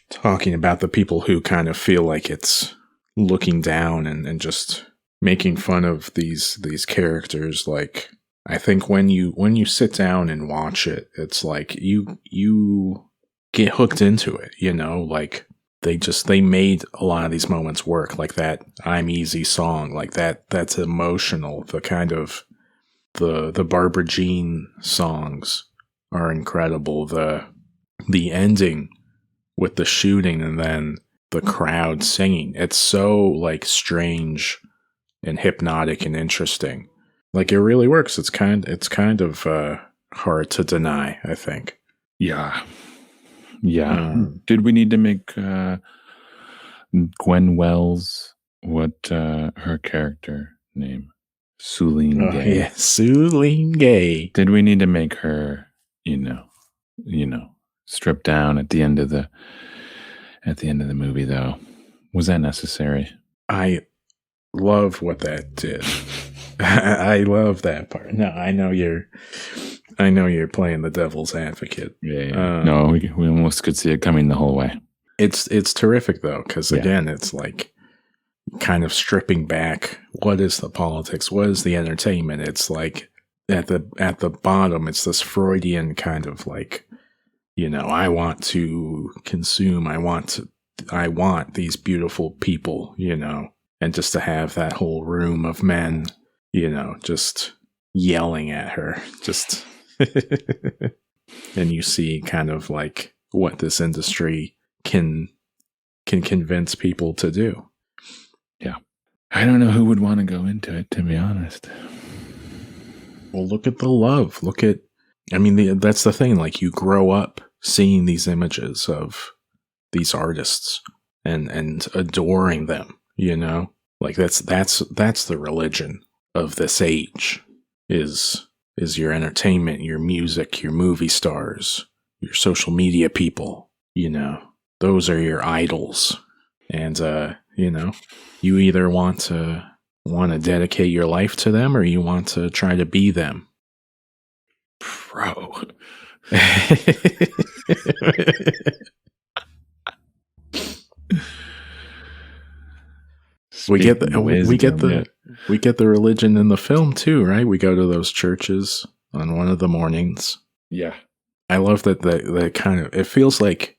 talking about the people who kind of feel like it's looking down and just making fun of these characters, like, I think when you sit down and watch it, it's like you get hooked into it, you know, like they made a lot of these moments work, like that I'm Easy song, like that's emotional, the kind of the Barbara Jean songs are incredible. The ending with the shooting and then the crowd singing. It's so like strange and hypnotic and interesting. Like it really works. It's kind of hard to deny, I think. Yeah. Did we need to make Gwen Wells what her character name? Suline Gay. Yeah, Suline Gay. Did we need to make her, you know, stripped down at the end of the movie though? Was that necessary? I love what that did. I love that part. No, I know you're playing the devil's advocate. Yeah. No, we almost could see it coming the whole way. It's terrific though, because again, it's like kind of stripping back. What is the politics? What is the entertainment? It's like at the bottom, it's this Freudian kind of like, I want to consume. I want these beautiful people, and just to have that whole room of men, just yelling at her, just, and you see kind of like what this industry can convince people to do. Yeah. I don't know who would want to go into it, to be honest. Well, look at the love. That's the thing. Like, you grow up seeing these images of these artists and adoring them, Like, that's the religion of this age is your entertainment, your music, your movie stars, your social media people, Those are your idols. And, you either want to dedicate your life to them or you want to try to be them. Bro. we get the religion in the film too, right? We go to those churches on one of the mornings. Yeah. I love that the kind of, it feels like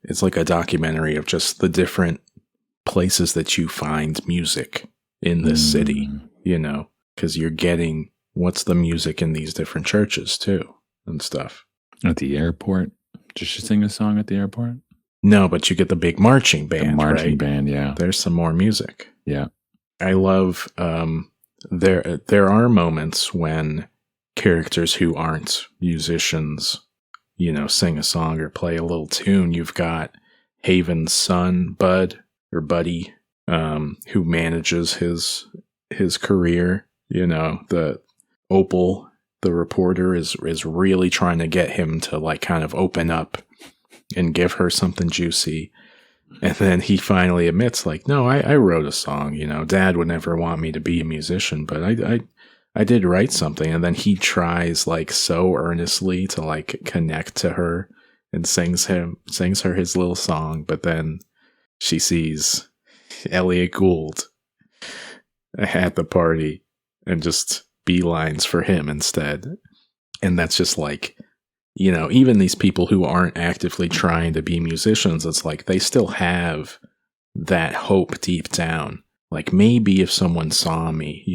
it's like a documentary of just the different places that you find music in this city, because you're getting what's the music in these different churches too and stuff. At the airport? Did she sing a song at the airport? No, but you get the big marching band. The marching right? band, yeah. There's some more music. Yeah. I love there are moments when characters who aren't musicians, sing a song or play a little tune. You've got Haven's son, Buddy, who manages his career. The Opal, the reporter, is really trying to get him to like kind of open up and give her something juicy. And then he finally admits, like, no, I wrote a song, Dad would never want me to be a musician, but I did write something. And then he tries like so earnestly to like connect to her and sings her his little song. But then she sees Elliot Gould at the party and just beelines for him instead. And that's just like, even these people who aren't actively trying to be musicians, it's like they still have that hope deep down. Like, maybe if someone saw me,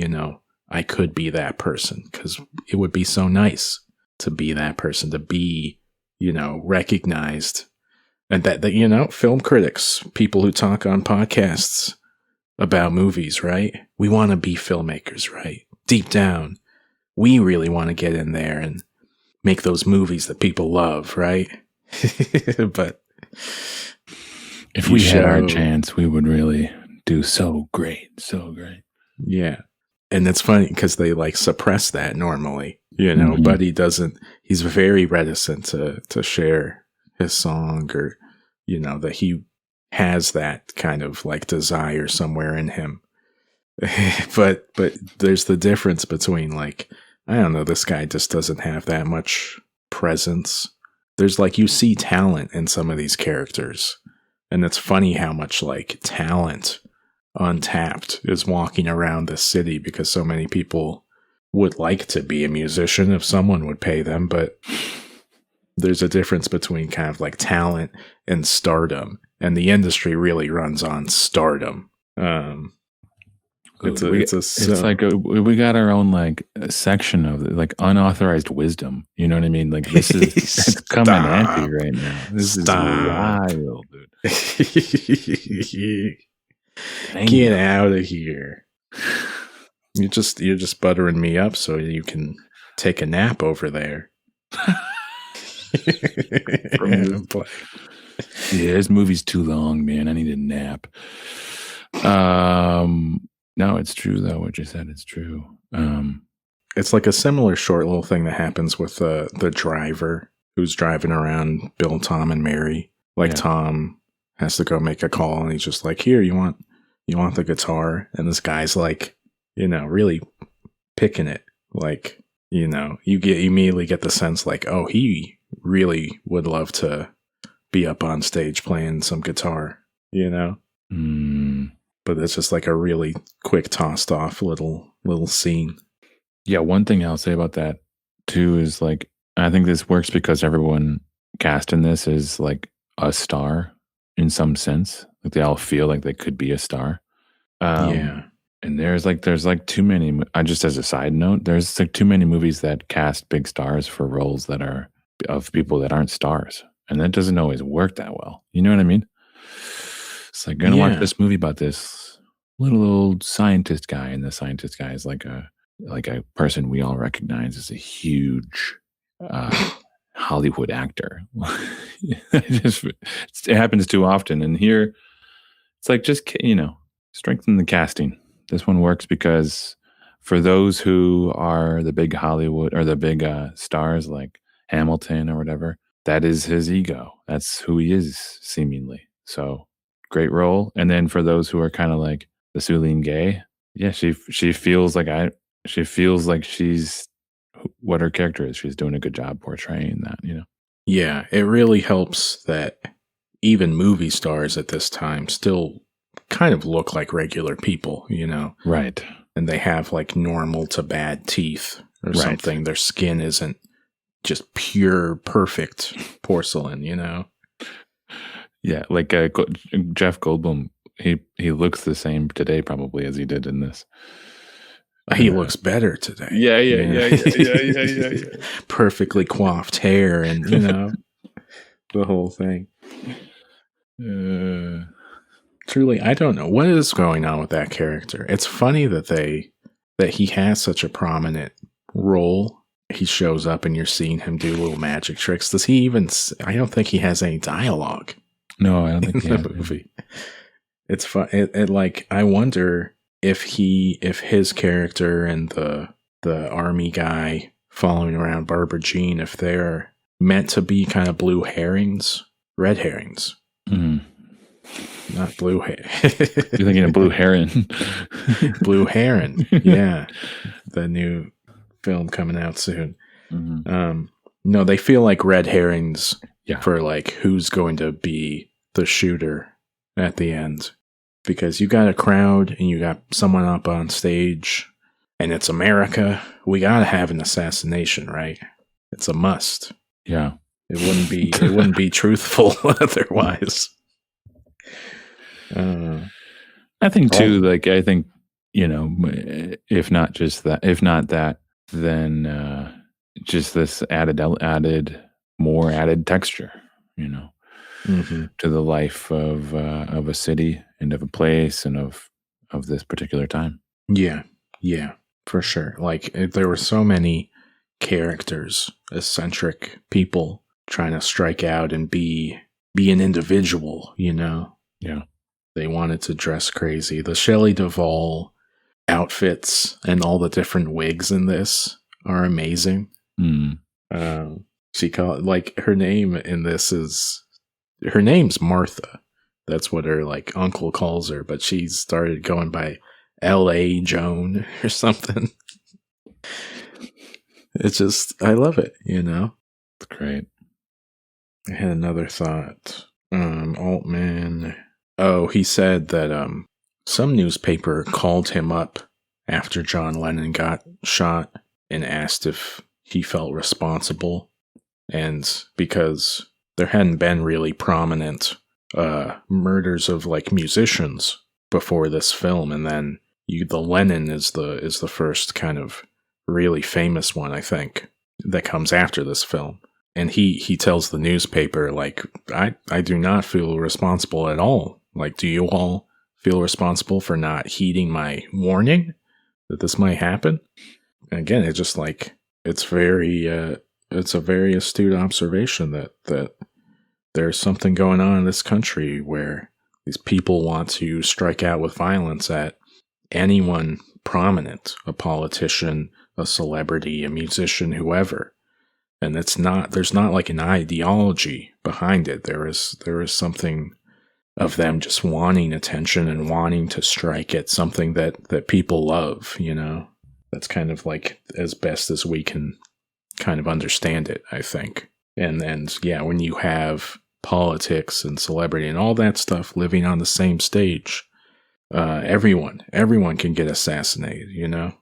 I could be that person, because it would be so nice to be that person, to be, recognized. And that, film critics, people who talk on podcasts about movies, right? We want to be filmmakers, right? Deep down, we really want to get in there and make those movies that people love, right? But if we had our chance, we would really do so great. Yeah. And it's funny because they like suppress that normally, Buddy doesn't, he's very reticent to share his song or, that he has that kind of like desire somewhere in him. but there's the difference between like, I don't know, this guy just doesn't have that much presence. There's like, you see talent in some of these characters. And it's funny how much like talent untapped is walking around this city, because so many people would like to be a musician if someone would pay them. But there's a difference between kind of like talent and stardom. And the industry really runs on stardom. It's like we got our own like section of like unauthorized wisdom. You know what I mean? Like this is it's coming at you right now. This is wild, dude. Get out of here. You're just buttering me up so you can take a nap over there. Yeah, this movie's too long, man. I need a nap. No, it's true though. What you said, it's true. It's like a similar short little thing that happens with the driver who's driving around Bill, Tom, and Mary. Like Tom has to go make a call, and he's just like, "Here, you want the guitar?" And this guy's like, really picking it. Like, you immediately get the sense like, oh, he really would love to be up on stage playing some guitar, But it's just like a really quick tossed off little scene. Yeah, one thing I'll say about that too is like, I think this works because everyone cast in this is like a star in some sense. Like they all feel like they could be a star. And there's too many. Just as a side note, there's like too many movies that cast big stars for roles that are of people that aren't stars, and that doesn't always work that well. You know what I mean? It's like gonna watch this movie about this little old scientist guy, and the scientist guy is like a person we all recognize as a huge Hollywood actor. It happens too often, and here it's like just strengthen the casting. This one works because for those who are the big Hollywood or the big stars like Hamilton or whatever, that is his ego. That's who he is, seemingly. So great role. And then for those who are kind of like the Suline Gay, she feels like she's what her character is. She's doing a good job portraying that. Yeah, it really helps that even movie stars at this time still kind of look like regular people, Right. And they have like normal to bad teeth or something. Their skin isn't just pure, perfect porcelain, Yeah, like Jeff Goldblum, he looks the same today probably as he did in this. He looks better today. Yeah. Perfectly coiffed hair and, the whole thing. Truly, I don't know what is going on with that character. It's funny that he has such a prominent role. He shows up and you're seeing him do little magic tricks. Does he even? I don't think he has any dialogue. No, I don't think in the movie. It's fun. I wonder if his character and the army guy following around Barbara Jean, if they're meant to be kind of blue herrings, red herrings. Mm-hmm. Not blue hair. You're thinking of Blue Heron. Blue Heron. Yeah. The new film coming out soon. Mm-hmm. No, they feel like red herrings for like who's going to be the shooter at the end. Because you got a crowd and you got someone up on stage and it's America. We got to have an assassination, right? It's a must. Yeah. It wouldn't be truthful otherwise. I think too, if not that, then just this more added texture, mm-hmm. to the life of a city and of a place and of this particular time. Yeah, for sure. Like there were so many characters, eccentric people trying to strike out and be an individual, Yeah. They wanted to dress crazy. The Shelley Duvall outfits and all the different wigs in this are amazing. Mm. She called her name in this her name's Martha. That's what her uncle calls her, but she started going by L.A. Joan or something. It's just, I love it, It's great. I had another thought. Altman. Oh, he said that some newspaper called him up after John Lennon got shot and asked if he felt responsible. And because there hadn't been really prominent murders of musicians before this film, and then the Lenin is the first kind of really famous one, I think, that comes after this film. And he tells the newspaper, like, I do not feel responsible at all. Like, do you all feel responsible for not heeding my warning that this might happen? And again, it's just like, it's a very astute observation that there's something going on in this country where these people want to strike out with violence at anyone prominent, a politician, a celebrity, a musician, whoever. And there's not like an ideology behind it. There is something of them just wanting attention and wanting to strike at something that people love, you know. That's kind of like as best as we can kind of understand it, I think. And yeah, when you have politics and celebrity and all that stuff living on the same stage, everyone can get assassinated, you know.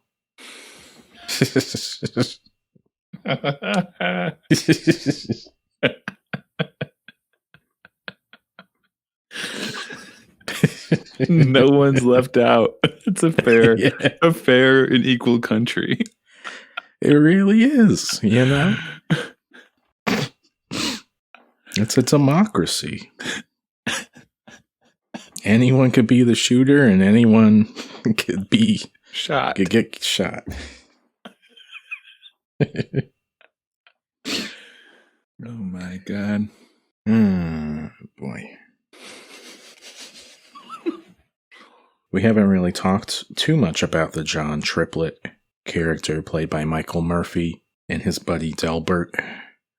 No one's left out. It's a fair and equal country. It really is, you know. It's a democracy. Anyone could be the shooter, and anyone could be shot. Could get shot. Oh my god. Boy. We haven't really talked too much about the John Triplett character played by Michael Murphy and his buddy Delbert,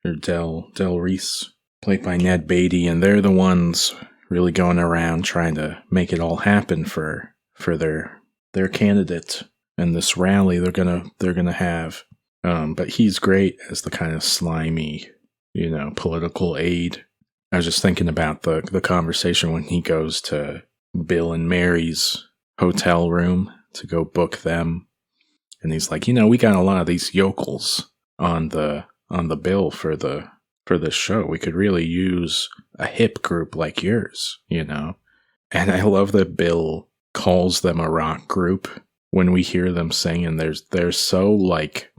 or Del Reese, played by Ned Beatty, and they're the ones really going around trying to make it all happen for their candidate and this rally they're gonna have. But he's great as the kind of slimy, you know, political aide. I was just thinking about the conversation when he goes to Bill and Mary's hotel room to go book them, and he's like, you know, we got a lot of these yokels on the bill for this show. We could really use a hip group like yours, you know. And I love that Bill calls them a rock group when we hear them sing, and they're so like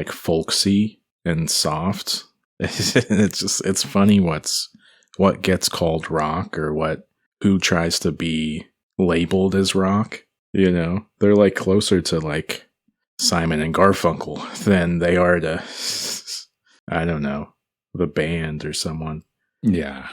folksy and soft. It's funny what gets called rock, or who tries to be labeled as rock, you know. They're like closer to like Simon and Garfunkel than they are to I don't know, the band or someone. Yeah.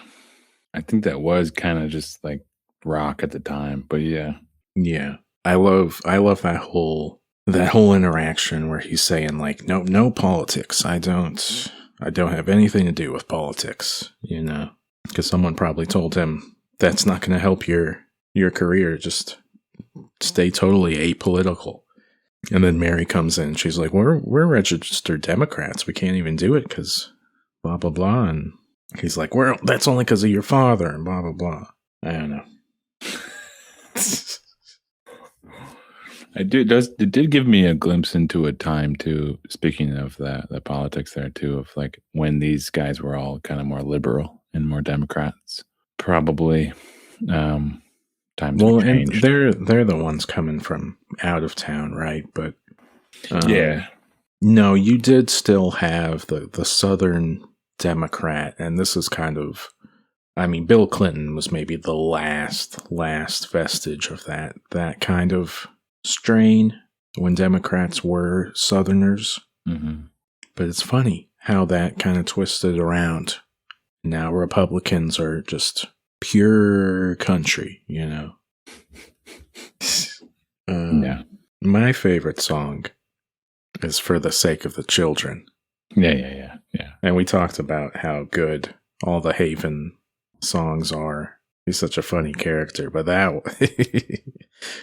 I think that was kind of just like rock at the time, but yeah. Yeah. I love that whole interaction where he's saying like, no politics. I don't have anything to do with politics, you know, because someone probably told him that's not going to help your career. Just stay totally apolitical. And then Mary comes in. She's like, we're registered Democrats. We can't even do it because blah, blah, blah. And he's like, that's only because of your father and blah, blah, blah. I don't know. It did give me a glimpse into a time too, speaking of the politics there too, of like when these guys were all kind of more liberal and more Democrats. Probably times well, and they're the ones coming from out of town, right? But yeah. No, you did still have the Southern Democrat, and this is kind of, I mean, Bill Clinton was maybe the last vestige of that kind of strain when Democrats were Southerners. Mm-hmm. But it's funny how that kind of twisted around. Now Republicans are just pure country, you know. Yeah. My favorite song is For the Sake of the Children. Yeah. And we talked about how good all the Haven songs are. He's such a funny character, but that one,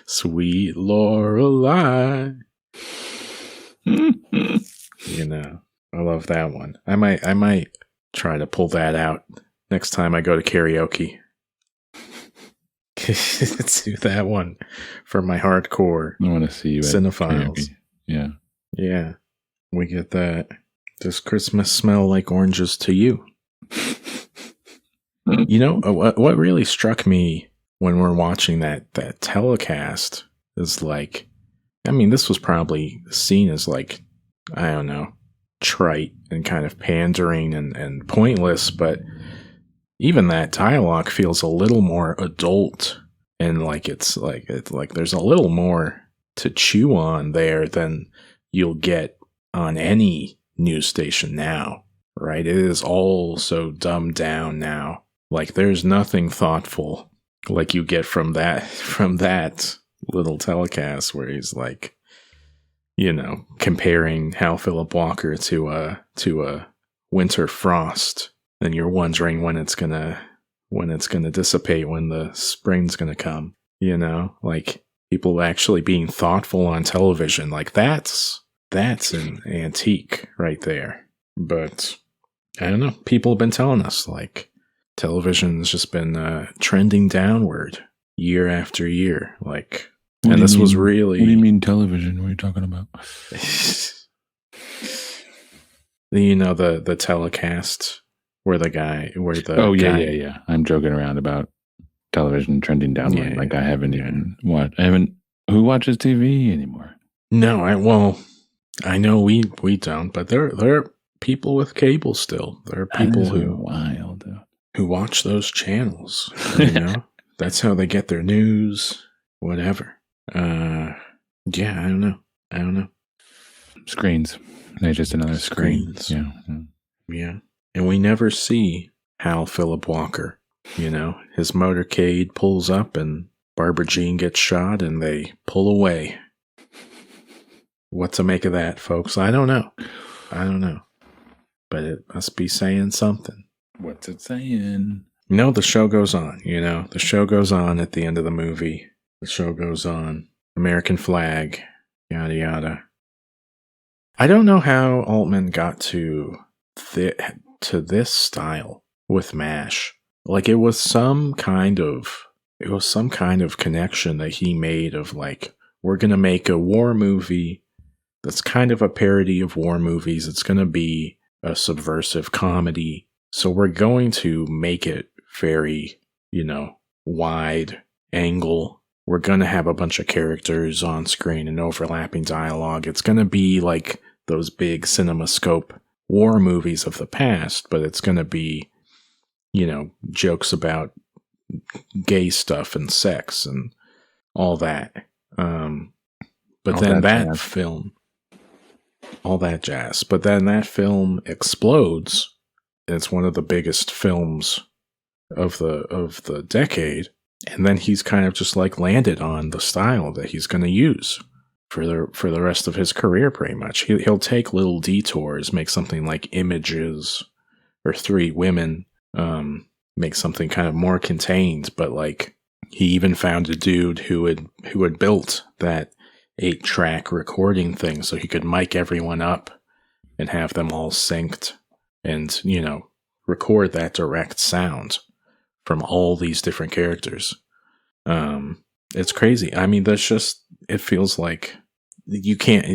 Sweet Lorelei. You know, I love that one. I might try to pull that out next time I go to karaoke. Do that one for my hardcore I want to see you cinephiles. Yeah. We get that. Does Christmas smell like oranges to you? You know, what really struck me when we're watching that telecast is like, I mean, this was probably seen as like, I don't know, trite and kind of pandering and pointless, but even that dialogue feels a little more adult, and like it's like there's a little more to chew on there than you'll get on any news station now, right? It is all so dumbed down now. Like there's nothing thoughtful like you get from that little telecast where he's like, you know, comparing Hal Philip Walker to a winter frost, and you're wondering when it's gonna dissipate, when the spring's gonna come. You know, like people actually being thoughtful on television, like that's an antique right there. But I don't know. People have been telling us like television's just been trending downward year after year, like. What And this do you was mean- really. What do you mean television? What are you talking about? You know, the telecast where the guy. Oh, yeah. I'm joking around about television trending downward. Yeah, like I haven't even watched. Who watches TV anymore? No, I know we don't, but there are people with cable still. There are people wild. who watch those channels. You know, that's how they get their news, whatever. Yeah, I don't know. Screens. They're just another screen. Screens. Yeah. Yeah. And we never see Hal Philip Walker. You know, his motorcade pulls up and Barbara Jean gets shot and they pull away. What to make of that, folks? I don't know. But it must be saying something. What's it saying? No, the show goes on, you know. The show goes on at the end of the movie. The show goes on. American flag, yada yada. I don't know how Altman got to this style with MASH. Like it was some kind of connection that he made of like, we're gonna make a war movie that's kind of a parody of war movies. It's gonna be a subversive comedy. So we're going to make it very, you know, wide angle. We're going to have a bunch of characters on screen and overlapping dialogue. It's going to be like those big CinemaScope war movies of the past, but it's going to be, you know, jokes about gay stuff and sex and all that. But then that film, all that jazz. But then that film explodes. It's one of the biggest films of the decade. And then he's kind of just like landed on the style that he's going to use for the rest of his career, pretty much. He'll take little detours, make something like Images or Three Women, make something kind of more contained. But like he even found a dude who had built that 8-track recording thing so he could mic everyone up and have them all synced and, you know, record that direct sound from all these different characters. It's crazy. I mean, that's just, it feels like you can't,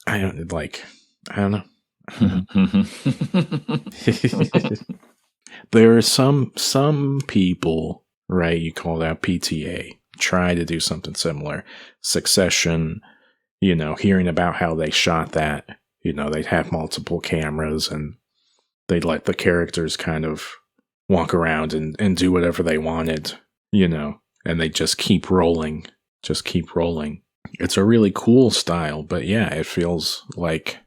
I don't know. There are some people, right, you call that PTA, try to do something similar. Succession, you know, hearing about how they shot that, you know, they'd have multiple cameras and they'd let the characters kind of walk around and do whatever they wanted, you know, and they just keep rolling. It's a really cool style, but yeah, it feels like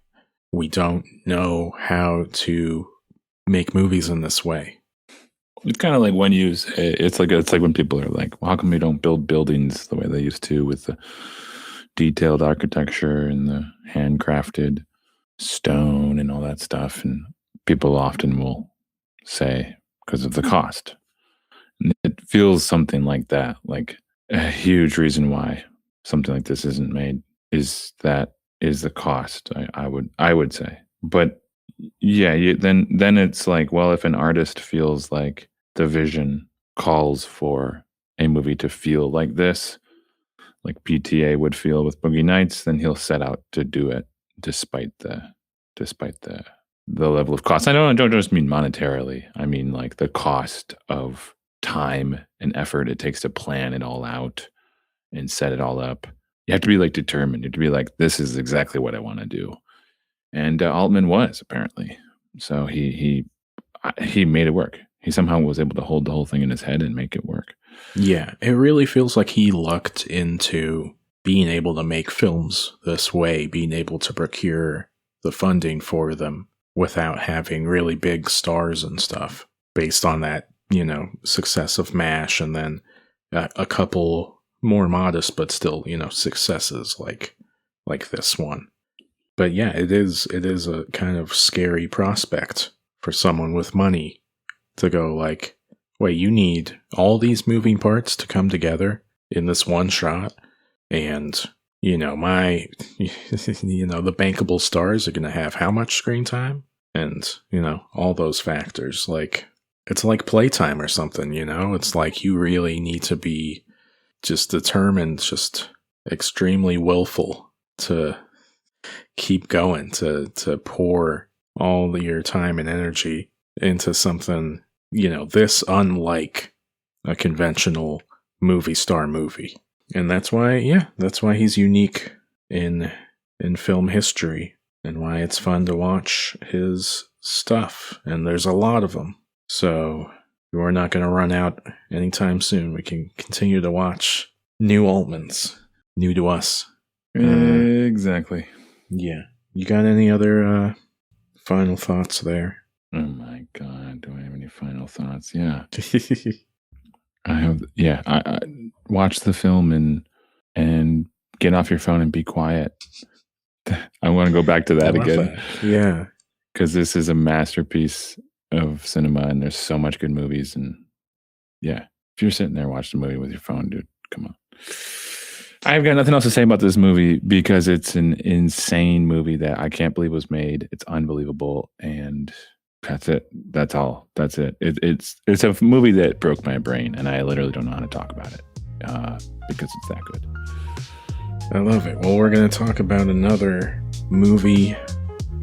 we don't know how to make movies in this way. It's kind of like when it's like when people are like, well, how come we don't build buildings the way they used to with the detailed architecture and the handcrafted stone and all that stuff? And people often will say because of the cost. And it feels something like that, like a huge reason why something like this isn't made is the cost. I would say, but yeah, then it's like, well, if an artist feels like the vision calls for a movie to feel like this, like PTA would feel with Boogie Nights, then he'll set out to do it despite the level of cost. I don't just mean monetarily. I mean like the cost of time and effort it takes to plan it all out and set it all up. You have to be like determined. You have to be like, this is exactly what I want to do. And Altman was apparently. So he made it work. He somehow was able to hold the whole thing in his head and make it work. Yeah, it really feels like he lucked into being able to make films this way, being able to procure the funding for them without having really big stars and stuff based on that, success of MASH, and then a couple more modest but still, successes like this one. But yeah, it is a kind of scary prospect for someone with money to go like, wait, you need all these moving parts to come together in this one shot, and the bankable stars are going to have how much screen time, and all those factors. Like, it's like playtime or something. It's like you really need to be just determined, just extremely willful to keep going, to pour all your time and energy into something, this unlike a conventional movie star movie. And that's why he's unique in film history, and why it's fun to watch his stuff. And there's a lot of them. So we're not going to run out anytime soon. We can continue to watch new Altmans, new to us. Exactly. Yeah. You got any other final thoughts there? Oh my God. Do I have any final thoughts? Yeah. I have. Yeah. I watch the film and get off your phone and be quiet. I want to go back to that again. That. Yeah. Because this is a masterpiece of cinema, and there's so much good movies. And yeah, if you're sitting there watching a movie with your phone, dude, come on. I've got nothing else to say about this movie because it's an insane movie that I can't believe was made. It's unbelievable, and that's it. That's all. That's it. It's a movie that broke my brain, and I literally don't know how to talk about it because it's that good. I love it. Well, we're going to talk about another movie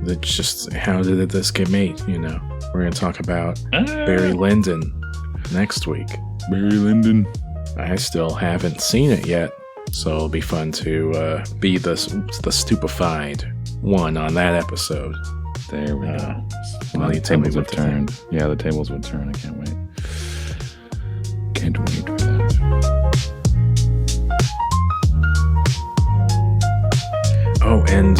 that just, how did this get made? We're going to talk about Barry Lyndon next week. Barry Lyndon. I still haven't seen it yet, so it'll be fun to be the stupefied one on that episode. There we go. Well, the tables have turned. Yeah, the tables would turn. I can't wait. Can't wait for that. Oh, and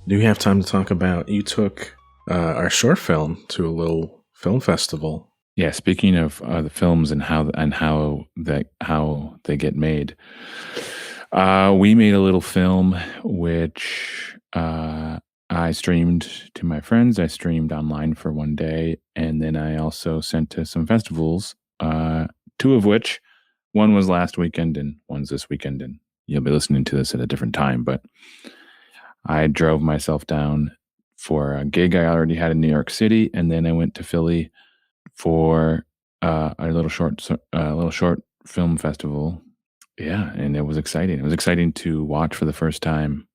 do you have time to talk about, you took our short film to a little film festival. Yeah, speaking of the films and how they get made, we made a little film which I streamed to my friends. I streamed online for one day, and then I also sent to some festivals, two of which, one was last weekend and one's this weekend, and you'll be listening to this at a different time, but I drove myself down for a gig I already had in New York City, and then I went to Philly for a little short film festival. Yeah, and it was exciting. It was exciting to watch for the first time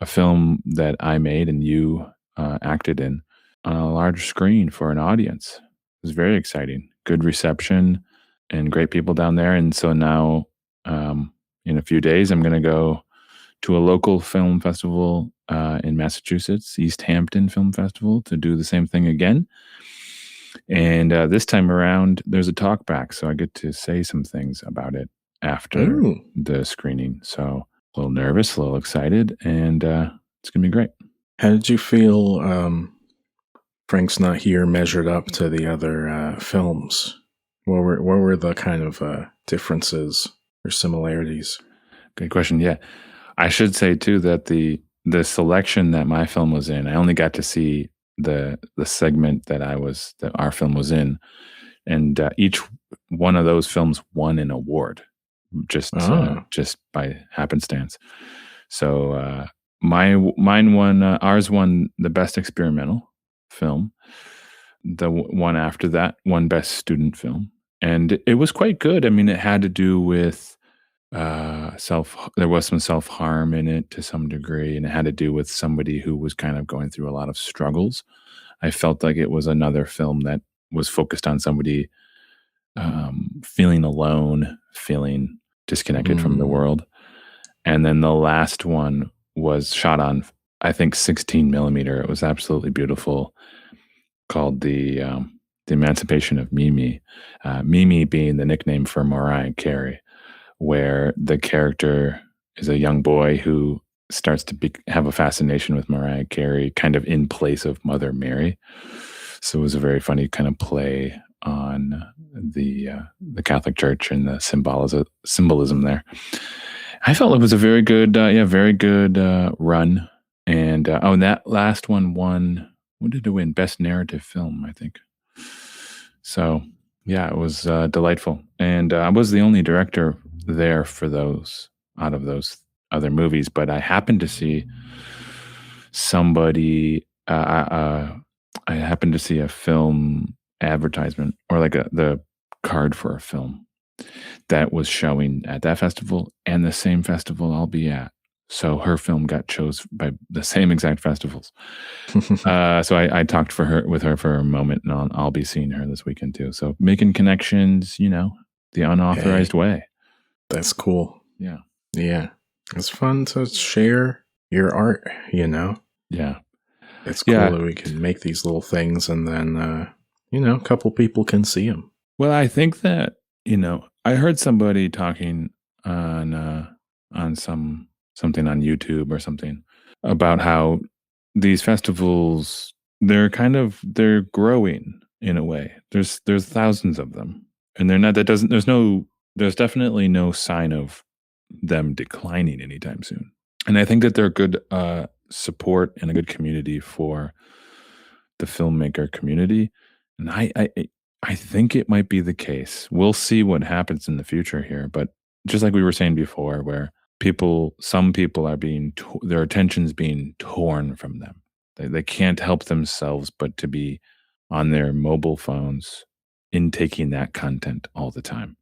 a film that I made and you acted in on a large screen for an audience. It was very exciting. Good reception and great people down there. And so now, in a few days, I'm going to go to a local film festival in Massachusetts, East Hampton Film Festival, to do the same thing again. And this time around, there's a talk back, so I get to say some things about it after the screening. So a little nervous, a little excited, and it's going to be great. How did you feel Frank's Not Here measured up to the other films? What were the kind of differences or similarities? Good question. Yeah. I should say, too, that the selection that my film was in, I only got to see the segment that our film was in, and each one of those films won an award just by happenstance. So ours won the best experimental film. The one after that won best student film, and it was quite good. I mean, it had to do with there was some self-harm in it to some degree, and it had to do with somebody who was kind of going through a lot of struggles. I felt like it was another film that was focused on somebody feeling alone, feeling disconnected from the world. And then the last one was shot on, I think, 16 millimeter. It was absolutely beautiful, called the Emancipation of Mimi. Mimi being the nickname for Mariah Carey, where the character is a young boy who starts to have a fascination with Mariah Carey, kind of in place of Mother Mary. So it was a very funny kind of play on the Catholic Church and the symbolism there. I felt it was a very good, run. And and that last one won. What did it win? Best narrative film, I think. So yeah, it was delightful. And I was the only director there for those out of those other movies, but I happened to see somebody. I happened to see a film advertisement or like the card for a film that was showing at that festival and the same festival I'll be at. So her film got chose by the same exact festivals. So I talked with her for a moment, and I'll be seeing her this weekend too. So making connections, the unauthorized way. That's cool. Yeah. Yeah. It's fun to share your art, Yeah. It's cool that we can make these little things and then, a couple people can see them. Well, I think that, I heard somebody talking on something on YouTube or something about how these festivals, they're growing in a way. There's thousands of them, and there's definitely no sign of them declining anytime soon. And I think that they're good support and a good community for the filmmaker community. And I think it might be the case. We'll see what happens in the future here, but just like we were saying before, where some people are their attention's being torn from them. They can't help themselves but to be on their mobile phones, intaking that content all the time.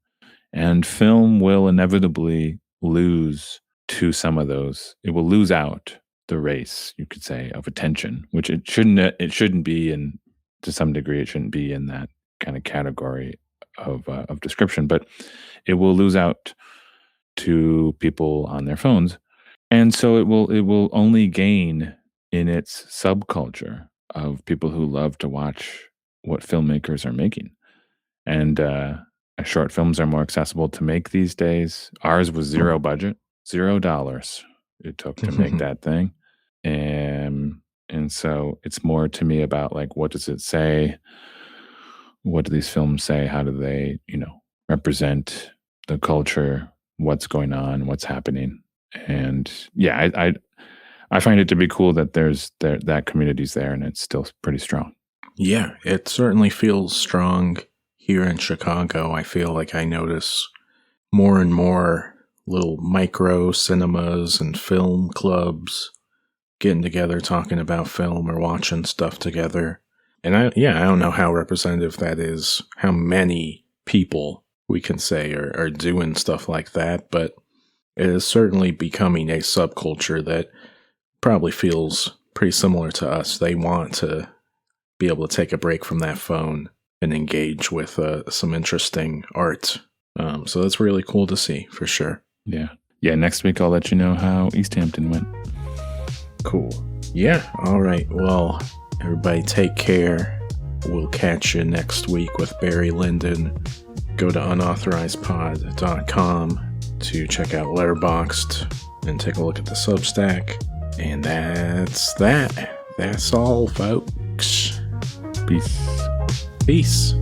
And film will inevitably lose to some of those. It will lose out the race, you could say, of attention, which it shouldn't be, and to some degree, it shouldn't be in that kind of category of description, but it will lose out to people on their phones. And so it will only gain in its subculture of people who love to watch what filmmakers are making. And short films are more accessible to make these days. Ours was zero budget, $0 it took to make that thing. And so it's more to me about like, what does it say? What do these films say? How do they, represent the culture? What's going on? What's happening? And yeah, I find it to be cool that that community's there and it's still pretty strong. Yeah, it certainly feels strong here in Chicago. I feel like I notice more and more little micro cinemas and film clubs getting together, talking about film or watching stuff together. And I don't know how representative that is, how many people we can say are doing stuff like that, but it is certainly becoming a subculture that probably feels pretty similar to us. They want to be able to take a break from that phone and engage with some interesting art. So that's really cool to see, for sure. Yeah. Next week I'll let you know how East Hampton went. Cool. Yeah. All right. Well, everybody take care. We'll catch you next week with Barry Lyndon. Go to unauthorizedpod.com to check out Letterboxd and take a look at the Substack. And that's that. That's all, folks. Peace. Peace.